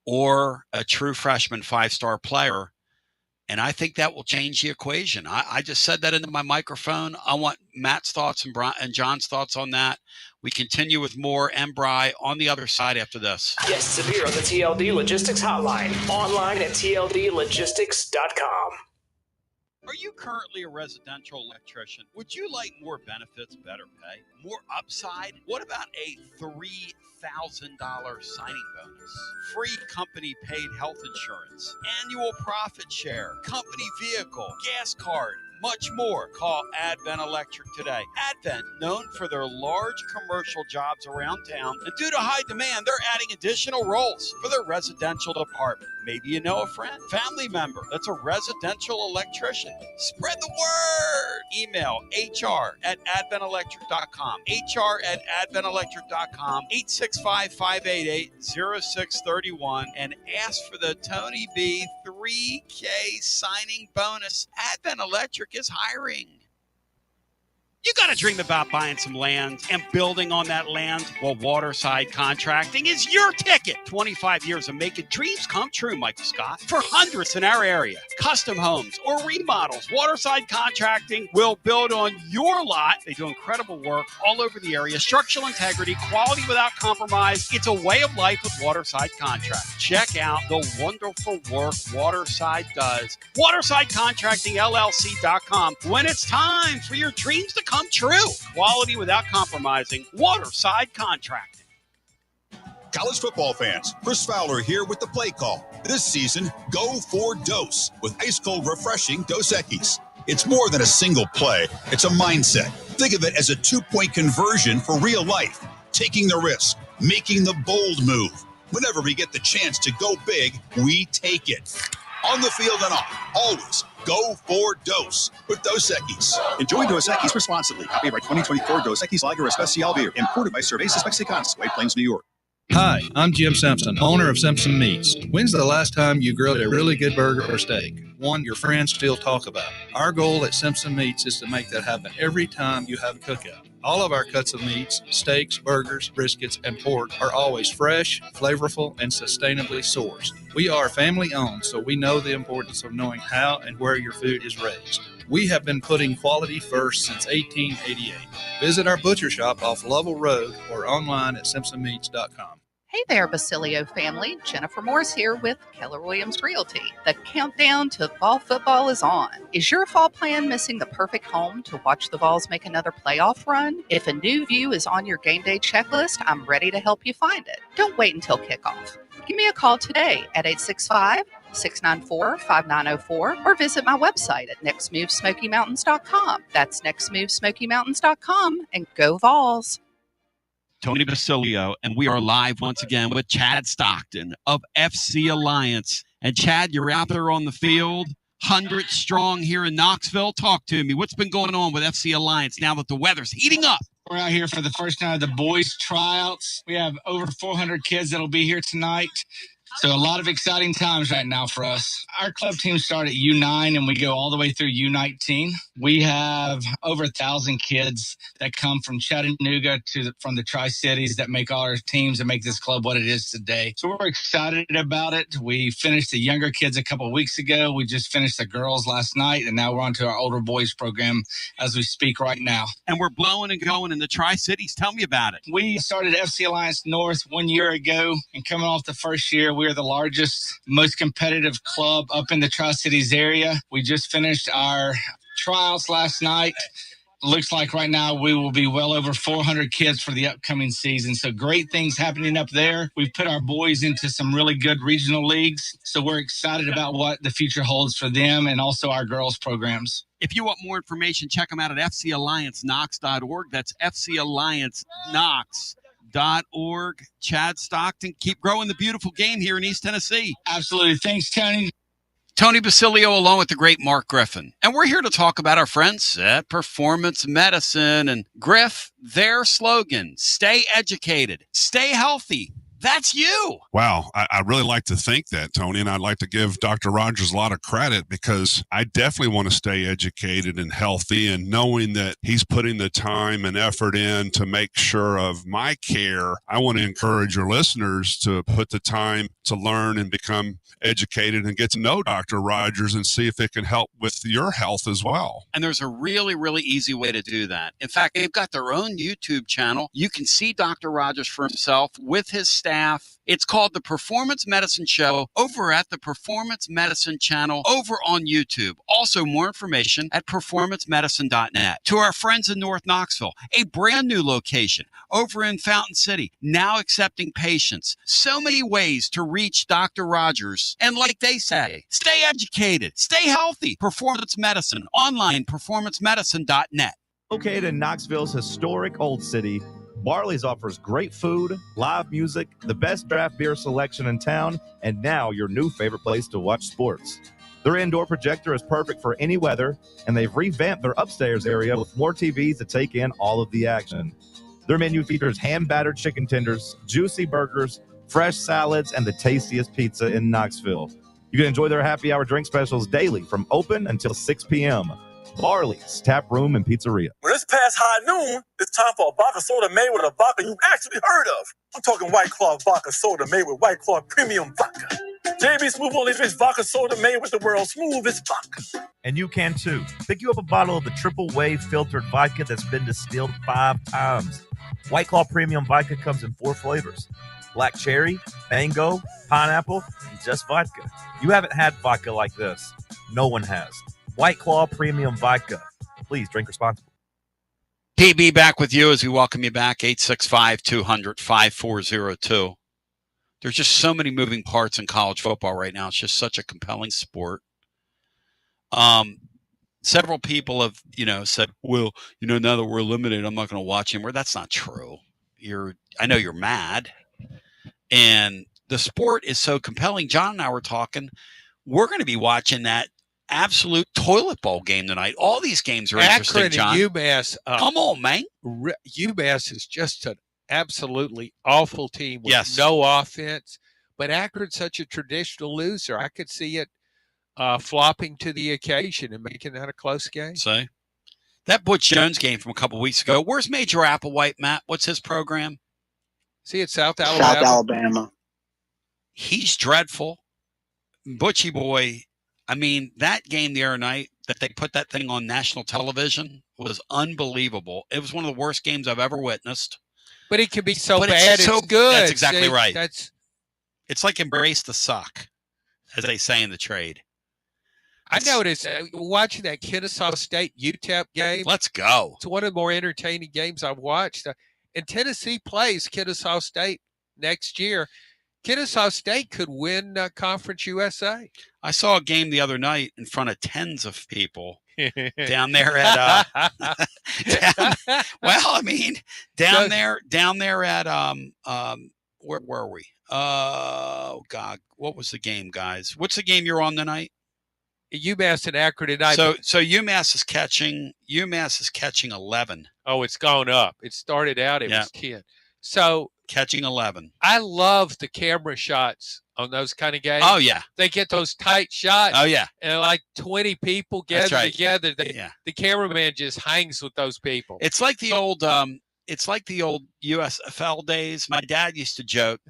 Or a true freshman 5-star player. And I think that will change the equation. I just said that into my microphone. I want Matt's thoughts and John's thoughts on that. We continue with more Bri on the other side after this. Guests appear on the TLD Logistics Hotline, online at tldlogistics.com. Are you currently a residential electrician? Would you like more benefits, better pay, more upside? What about a $3,000 signing bonus? Free company paid health insurance, annual profit share, company vehicle, gas card, much more. Call Advent Electric today. Advent, known for their large commercial jobs around town, and due to high demand, they're adding additional roles for their residential department. Maybe you know a friend, family member that's a residential electrician. Spread the word. Email hr@adventelectric.com. hr@adventelectric.com. 865-588-0631 and ask for the Tony B 3K signing bonus. Advent Electric is hiring. You got to dream about buying some land and building on that land. Well, Waterside Contracting is your ticket. 25 years of making dreams come true, Michael Scott. For hundreds in our area, custom homes or remodels, Waterside Contracting will build on your lot. They do incredible work all over the area. Structural integrity, quality without compromise. It's a way of life with Waterside Contracting. Check out the wonderful work Waterside does. WatersideContractingLLC.com. When it's time for your dreams to come true. Quality without compromising. Waterside Contracting. College football fans, Chris Fowler here with the play call. This season, go for Dose with ice-cold, refreshing Dos Equis. It's more than a single play. It's a mindset. Think of it as a 2-point conversion for real life. Taking the risk, making the bold move. Whenever we get the chance to go big, we take it. On the field and off, always go for Dose with Dos Equis. Enjoy Dos Equis responsibly. Made by 2024 Dos Equis Lager Especial Beer. Imported by Cervezas Mexicanas, White Plains, New York. Hi, I'm Jim Simpson, owner of Simpson Meats. When's the last time you grilled a really good burger or steak? One your friends still talk about. Our goal at Simpson Meats is to make that happen every time you have a cookout. All of our cuts of meats, steaks, burgers, briskets, and pork are always fresh, flavorful, and sustainably sourced. We are family owned, so we know the importance of knowing how and where your food is raised. We have been putting quality first since 1888. Visit our butcher shop off Lovell Road or online at simpsonmeats.com. Hey there, Basilio family. Jennifer Morris here with Keller Williams Realty. The countdown to fall football is on. Is your fall plan missing the perfect home to watch the Vols make another playoff run? If a new view is on your game day checklist, I'm ready to help you find it. Don't wait until kickoff. Give me a call today at 865-694-5904 or visit my website at nextmovesmokymountains.com. That's nextmovesmokymountains.com, and go Vols. Tony Basilio, and we are live once again with Chad Stockton of FC Alliance. And Chad, you're out there on the field. 100 strong here in Knoxville. Talk to me. What's been going on with FC Alliance now that the weather's heating up? We're out here for the first night of the boys' tryouts. We have over 400 kids that'll be here tonight. So a lot of exciting times right now for us. Our club team started at U9 and we go all the way through U19. We have over 1,000 kids that come from Chattanooga from the Tri-Cities that make all our teams and make this club what it is today. So we're excited about it. We finished the younger kids a couple of weeks ago. We just finished the girls last night, and now we're on to our older boys program as we speak right now. And we're blowing and going in the Tri-Cities. Tell me about it. We started FC Alliance North 1 year ago, and coming off the first year, we are the largest, most competitive club up in the Tri-Cities area. We just finished our trials last night. Looks like right now we will be well over 400 kids for the upcoming season. So great things happening up there. We've put our boys into some really good regional leagues. So we're excited about what the future holds for them and also our girls programs. If you want more information, check them out at fcallianceknox.org. That's fcallianceknox.org. Chad Stockton, keep growing the beautiful game here in East Tennessee. Absolutely. Thanks, Tony. Tony Basilio along with the great Mark Griffin. And we're here to talk about our friends at Performance Medicine. And Griff, their slogan, stay educated, stay healthy. That's you. Wow. I really like to think that, Tony, and I'd like to give Dr. Rogers a lot of credit because I definitely want to stay educated and healthy, and knowing that he's putting the time and effort in to make sure of my care. I want to encourage your listeners to put the time to learn and become educated and get to know Dr. Rogers and see if it can help with your health as well. And there's a really, really easy way to do that. In fact, they've got their own YouTube channel. You can see Dr. Rogers for himself with his staff. It's called The Performance Medicine Show over at the Performance Medicine channel over on YouTube. Also, more information at performancemedicine.net. To our friends in North Knoxville, a brand new location over in Fountain City, now accepting patients. So many ways to reach Dr. Rogers. And like they say, stay educated, stay healthy. Performance Medicine, online, performancemedicine.net. Located in Knoxville's historic Old City, Barley's offers great food, live music, the best draft beer selection in town, and now your new favorite place to watch sports. Their indoor projector is perfect for any weather, and they've revamped their upstairs area with more TVs to take in all of the action. Their menu features hand-battered chicken tenders, juicy burgers, fresh salads, and the tastiest pizza in Knoxville. You can enjoy their happy hour drink specials daily from open until 6 p.m. Barley's Tap Room and Pizzeria. When it's past high noon, it's time for a vodka soda made with a vodka you've actually heard of. I'm talking White Claw vodka soda made with White Claw premium vodka. JB Smooth only drinks vodka soda made with the world's smoothest vodka. And you can too. Pick you up a bottle of the triple wave filtered vodka that's been distilled 5 times. White Claw premium vodka comes in 4 flavors: black cherry, mango, pineapple, and just vodka. You haven't had vodka like this. No one has. White Claw Premium Vodka. Please drink responsibly. PB back with you as we welcome you back, 865-200-5402. There's just so many moving parts in college football right now. It's just such a compelling sport. Several people have, said, well, now that we're eliminated, I'm not going to watch anymore. That's not true. I know you're mad. And the sport is so compelling. John and I were talking. We're going to be watching that absolute toilet bowl game tonight. All these games are interesting, Akron John. and UMass. Come on, man. UMass is just an absolutely awful team with Yes. no offense. But Akron's such a traditional loser. I could see it flopping to the occasion and making that a close game. Say that Butch Jones game from a couple weeks ago. Where's Major Applewhite, Matt? What's his program? See, it's South Alabama. South Alabama. He's dreadful. Butchie boy. I mean, that game the other night that they put that thing on national television was unbelievable. It was one of the worst games I've ever witnessed. But it can be so bad, it's good. That's exactly right. It's like embrace the suck, as they say in the trade. I noticed watching that Kennesaw State UTEP game. Let's go. It's one of the more entertaining games I've watched. And Tennessee plays Kennesaw State next year. Kennesaw State could win Conference USA. I saw a game the other night in front of tens of people down there at down there at where were we? Oh God, what was the game, guys? What's the game you're on tonight? UMass and Akron tonight. So UMass is catching 11. Oh, it's gone up. It started out, it was 10. So catching 11. I love the camera shots on those kind of games. Oh, yeah. They get those tight shots. Oh, yeah. And like 20 people gather together. The cameraman just hangs with those people. It's like the old USFL days. My dad used to joke.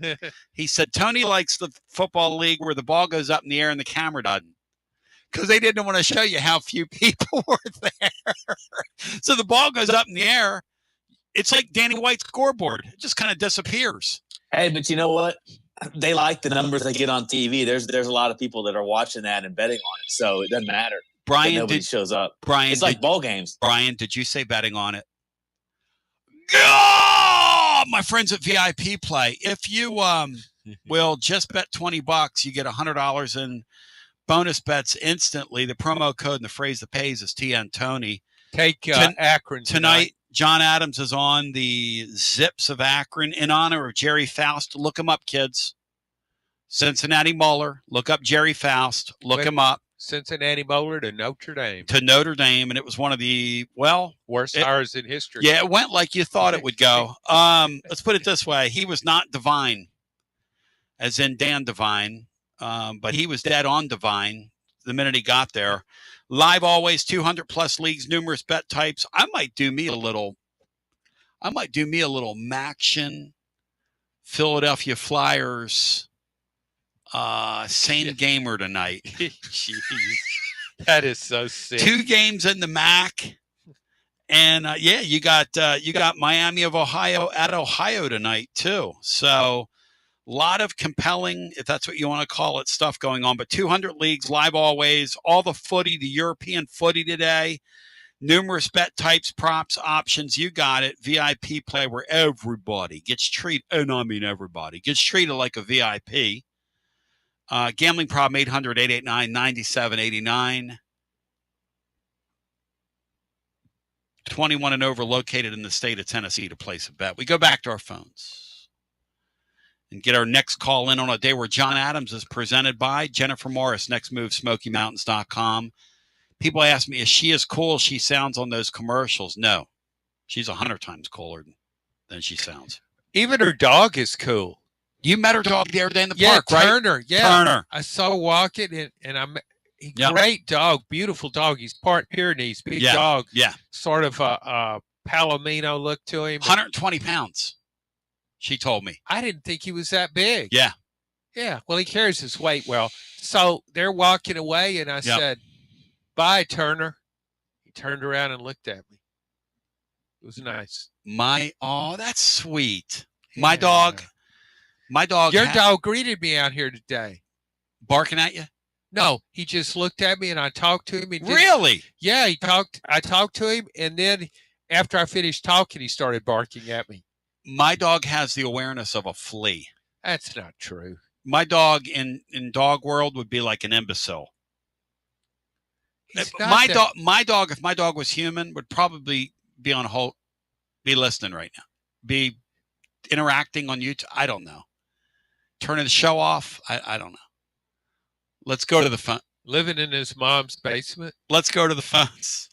He said, Tony likes the football league where the ball goes up in the air and the camera doesn't. Because they didn't want to show you how few people were there. So the ball goes up in the air. It's like Danny White's scoreboard. It just kind of disappears. Hey, but you know what? They like the numbers they get on TV. There's a lot of people that are watching that and betting on it, so it doesn't matter. Brian, nobody shows up. Brian, it's like ball games. Brian, did you say betting on it? Oh, my friends at VIP Play. If you will just bet $20, you get $100 in bonus bets instantly. The promo code and the phrase that pays is TN Tony. Take Akron tonight. John Adams is on the Zips of Akron in honor of Jerry Faust. Look him up, kids. Cincinnati Moeller. Look up Jerry Faust. Look him up. Cincinnati Moeller to Notre Dame. And it was one of the, worst hires in history. Yeah, it went like you thought it would go. Let's put it this way. He was not divine, as in Dan Devine, but he was dead on divine the minute he got there. Live always, 200+ leagues, numerous bet types. I might do me a little Maction, Philadelphia Flyers, same gamer tonight. Jeez, that is so sick. 2 games in the MAC, and you got Miami of Ohio at Ohio tonight too. So a lot of compelling, if that's what you want to call it, stuff going on. But 200 leagues, live always, all the footy, the European footy today, numerous bet types, props, options. You got it. VIP Play where everybody gets treated, and I mean everybody, gets treated like a VIP. Gambling problem, 800-889-9789. 21 and over, located in the state of Tennessee to place a bet. We go back to our phones and get our next call in on a day where John Adams is presented by Jennifer Morris. Next move, SmokyMountains.com. People ask me, is she as cool as she sounds on those commercials? No. She's 100 times cooler than she sounds. Even her dog is cool. You met her dog the other day in the park, right? Turner. Yeah, Turner. I saw walking, and great dog, beautiful dog. He's part Pyrenees, big dog. Yeah. Sort of a Palomino look to him. 120 pounds. She told me. I didn't think he was that big. Yeah. Yeah. Well, he carries his weight well. So they're walking away, and I said, "Bye, Turner." He turned around and looked at me. It was nice. That's sweet. Yeah. My dog. Your dog greeted me out here today. Barking at you? No, he just looked at me, and I talked to him. Really? Yeah, I talked to him, and then after I finished talking, he started barking at me. My dog has the awareness of a flea. That's not true. My dog in dog world would be like an imbecile. My dog, if my dog was human, would probably be on hold, be listening right now, be interacting on YouTube. I don't know. Turning the show off. I don't know. Let's go to the phone. Living in his mom's basement. Let's go to the phones.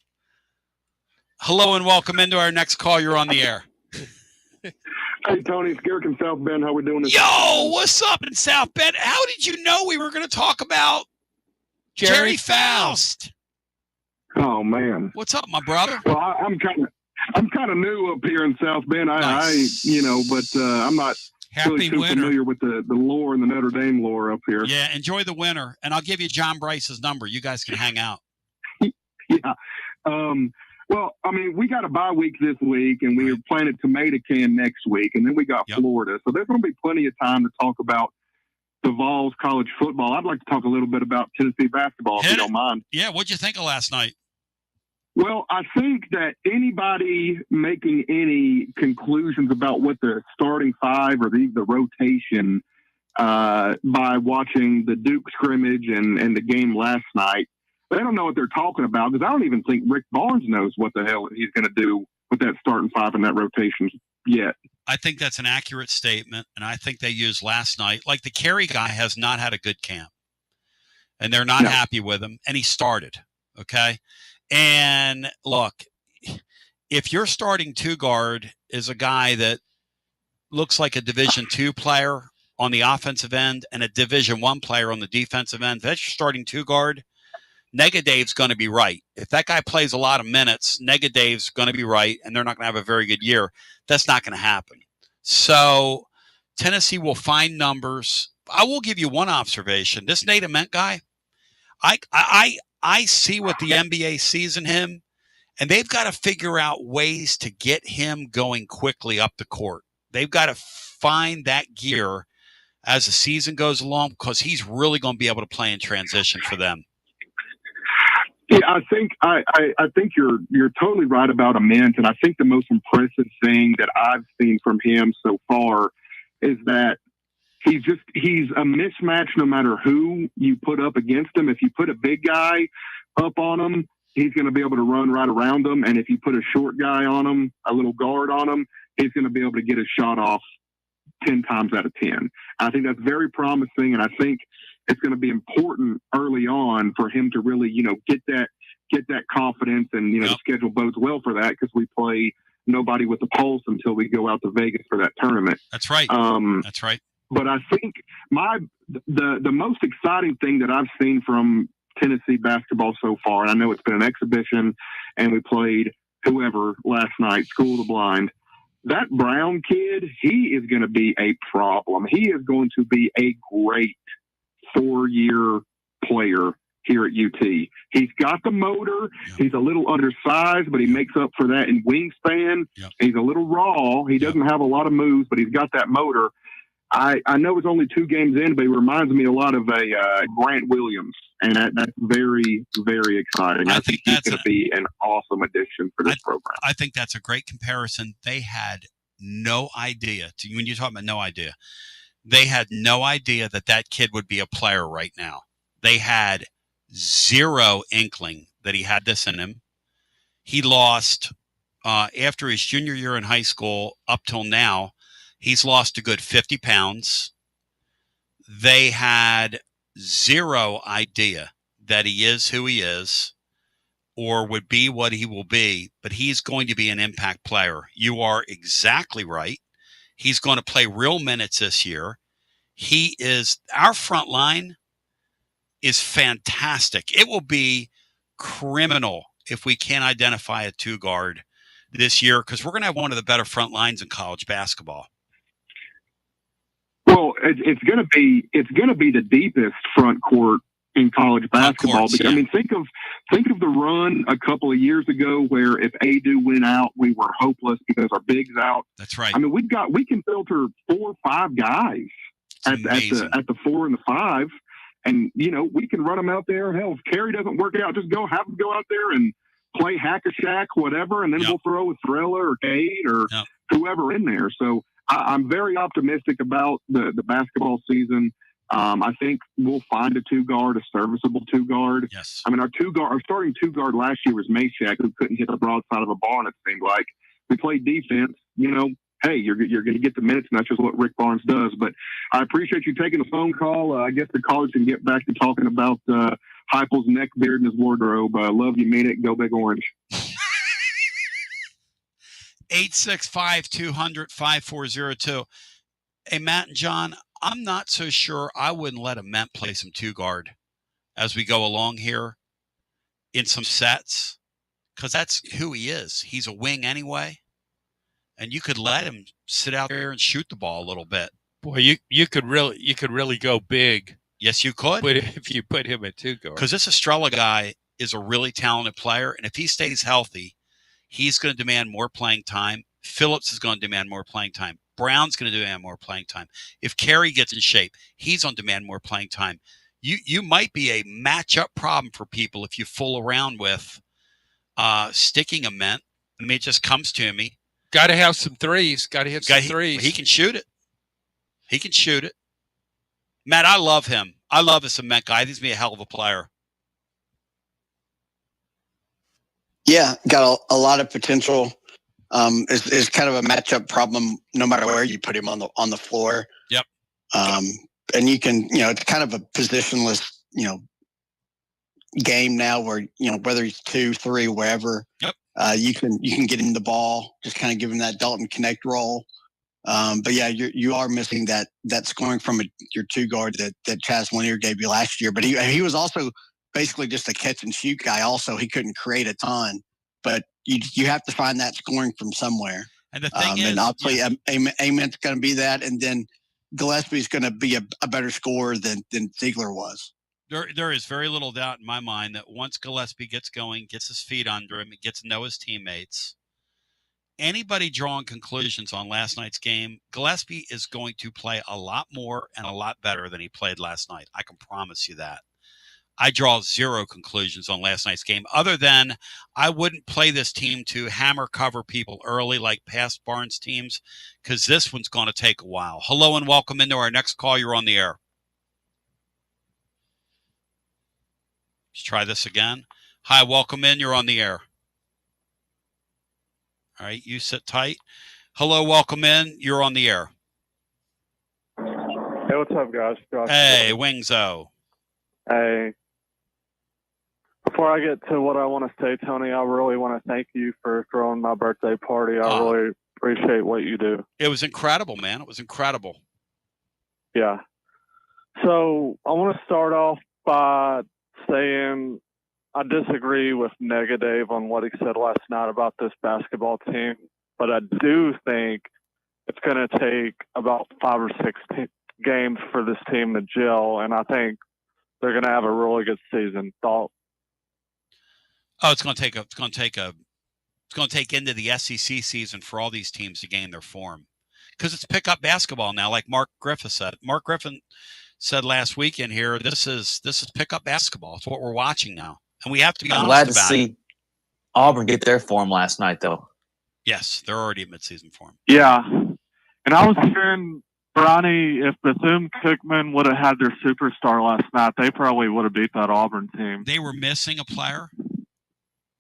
Hello and welcome into our next call. You're on the air. Hey, Tony, it's Garrick in South Bend. How we doing this? Yo, what's up in South Bend? How did you know we were going to talk about Jerry Faust? Oh, man. What's up, my brother? Well, I'm kind of new up here in South Bend. Nice. I'm not really too familiar with the lore and the Notre Dame lore up here. Yeah, enjoy the winter, and I'll give you John Bryce's number. You guys can hang out. Yeah. Well, I mean, we got a bye week this week, and we're playing a tomato can next week, and then we got Florida. So there's going to be plenty of time to talk about the Vols college football. I'd like to talk a little bit about Tennessee basketball, if you don't mind. Yeah, what'd you think of last night? Well, I think that anybody making any conclusions about what the starting five or the rotation by watching the Duke scrimmage and the game last night, they don't know what they're talking about, because I don't even think Rick Barnes knows what the hell he's going to do with that starting five and that rotation yet. I think that's an accurate statement, and I think they used last night. Like, the Carey guy has not had a good camp. and they're not happy with him, and he started. Okay. And look, if your starting two guard is a guy that looks like a Division II player on the offensive end and a Division I player on the defensive end, that's your starting two guard. Negadave's going to be right. If that guy plays a lot of minutes, Negadave's going to be right, and they're not going to have a very good year. That's not going to happen. So Tennessee will find numbers. I will give you one observation. This Nate Ament guy, I see what the NBA sees in him, and they've got to figure out ways to get him going quickly up the court. They've got to find that gear as the season goes along because he's really going to be able to play in transition for them. Yeah, I think you're totally right about Ament, and I think the most impressive thing that I've seen from him so far is that he's a mismatch no matter who you put up against him. If you put a big guy up on him, he's going to be able to run right around him, and if you put a short guy on him, a little guard on him, he's going to be able to get a shot off 10 times out of 10. I think that's very promising, and I think it's going to be important early on for him to really, get that confidence, and the schedule bodes well for that because we play nobody with the pulse until we go out to Vegas for that tournament. That's right. That's right. But I think the most exciting thing that I've seen from Tennessee basketball so far, and I know it's been an exhibition, and we played whoever last night, School of the Blind. That Brown kid, he is going to be a problem. He is going to be a great 4-year player here at UT. He's got the motor. Yep. He's a little undersized, but he makes up for that in wingspan. Yep. He's a little raw. He doesn't have a lot of moves, but he's got that motor. I know it's only 2 games in, but he reminds me a lot of a Grant Williams, and that's very, very exciting. I think he's going to be an awesome addition for this program. I think that's a great comparison. They had no idea, when you're talking about no idea, they had no idea that kid would be a player right now. They had zero inkling that he had this in him. He lost, after his junior year in high school up till now, he's lost a good 50 pounds. They had zero idea that he is who he is or would be what he will be, but he's going to be an impact player. You are exactly right. He's going to play real minutes this year. Our front line is fantastic. It will be criminal if we can't identify a 2-guard this year because we're going to have one of the better front lines in college basketball. Well, it's going to be the deepest front court in college basketball. Because, I mean, think of the run a couple of years ago where if Adu went out, we were hopeless because our big's out. That's right. I mean, we can filter 4 or 5 guys at the 4 and the 5, and we can run them out there. Hell, if Carey doesn't work out, just have them go out there and play hack-a-shack, whatever, and then we'll throw a Thriller or Cade or whoever in there. So I'm very optimistic about the basketball season. I think we'll find a 2-guard, a serviceable 2-guard. Yes. I mean, our starting 2-guard last year was Mashack, who couldn't hit the broadside of a barn, it seemed like. We played defense, hey, you're going to get the minutes, and that's just what Rick Barnes does. But I appreciate you taking the phone call. I guess the callers can get back to talking about Heupel's neck beard and his wardrobe. Love you, mean it. Go Big Orange. 865-200-5402. Hey, Matt and John, I'm not so sure I wouldn't let Ament play some 2-guard as we go along here in some sets because that's who he is. He's a wing anyway. And you could let him sit out there and shoot the ball a little bit. Boy, you could really go big. Yes, you could. But if you put him at 2-guard. Because this Estrella guy is a really talented player, and if he stays healthy, he's going to demand more playing time. Phillips is going to demand more playing time. Brown's going to demand more playing time. If Carey gets in shape, he's going to demand more playing time. You might be a matchup problem for people if you fool around with sticking Ament. I mean, it just comes to me. Got to have some threes. Got to hit some threes. He can shoot it. Matt, I love him. I love this Ament guy. He's a hell of a player. Yeah, got a lot of potential. Is kind of a matchup problem no matter where you put him on the floor. Yep. And you can, it's kind of a positionless, game now where, whether he's 2, 3, wherever, yep. You can get him the ball, just kind of give him that Dalton Connect role. But yeah, you are missing that scoring from your 2 guard that Chaz Lanier gave you last year. But he was also basically just a catch and shoot guy. Also, he couldn't create a ton, but you have to find that scoring from somewhere. And the thing is, and obviously, Amen's going to be that, and then Gillespie's going to be a better scorer than Ziegler was. There is very little doubt in my mind that once Gillespie gets going, gets his feet under him, gets to know his teammates, anybody drawing conclusions on last night's game, Gillespie is going to play a lot more and a lot better than he played last night. I can promise you that. I draw zero conclusions on last night's game, other than I wouldn't play this team to hammer cover people early like past Barnes teams, because this one's going to take a while. Hello and welcome into our next call. You're on the air. Let's try this again. Hi, welcome in. You're on the air. All right, you sit tight. Hello, welcome in. You're on the air. Hey, what's up, guys? Josh. Hey, Wingzo. Hey. Before I get to what I want to say, Tony, I really want to thank you for throwing my birthday party. I really appreciate what you do. It was incredible, man. It was incredible. Yeah. So I want to start off by saying I disagree with Dave on what he said last night about this basketball team, but I do think it's going to take about 5 or 6 games for this team to gel, and I think they're going to have a really good season. It's going to take into the SEC season for all these teams to gain their form, because it's pickup basketball now, like Mark Griffin said. Mark Griffin said last weekend here, this is pickup basketball. It's what we're watching now, and we have to be honest about it. I'm glad to see Auburn get their form last night, though. Yes, they're already in midseason form. Yeah, and I was hearing, Bronny, if Bethune-Cookman would have had their superstar last night, they probably would have beat that Auburn team. They were missing a player.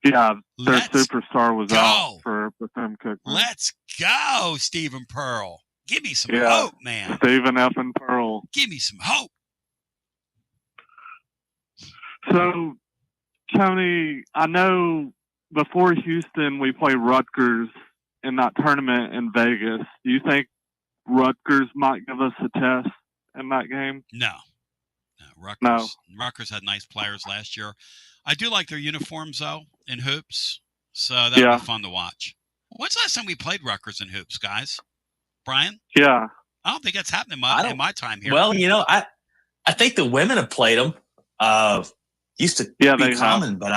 Yeah, their superstar was out for Bethune-Cookman. Let's go, Stephen Pearl. Give me some hope, man. Stephen F. and Pearl. Give me some hope. So, Tony, I know before Houston we play Rutgers in that tournament in Vegas. Do you think Rutgers might give us a test in that game? No. Rutgers had nice players last year. I do like their uniforms, though, in hoops. So that'll be fun to watch. When's the last time we played Rutgers in hoops, guys? Brian? Yeah. I don't think that's happened in my time here. Well, I think the women have played them. Used to be common, but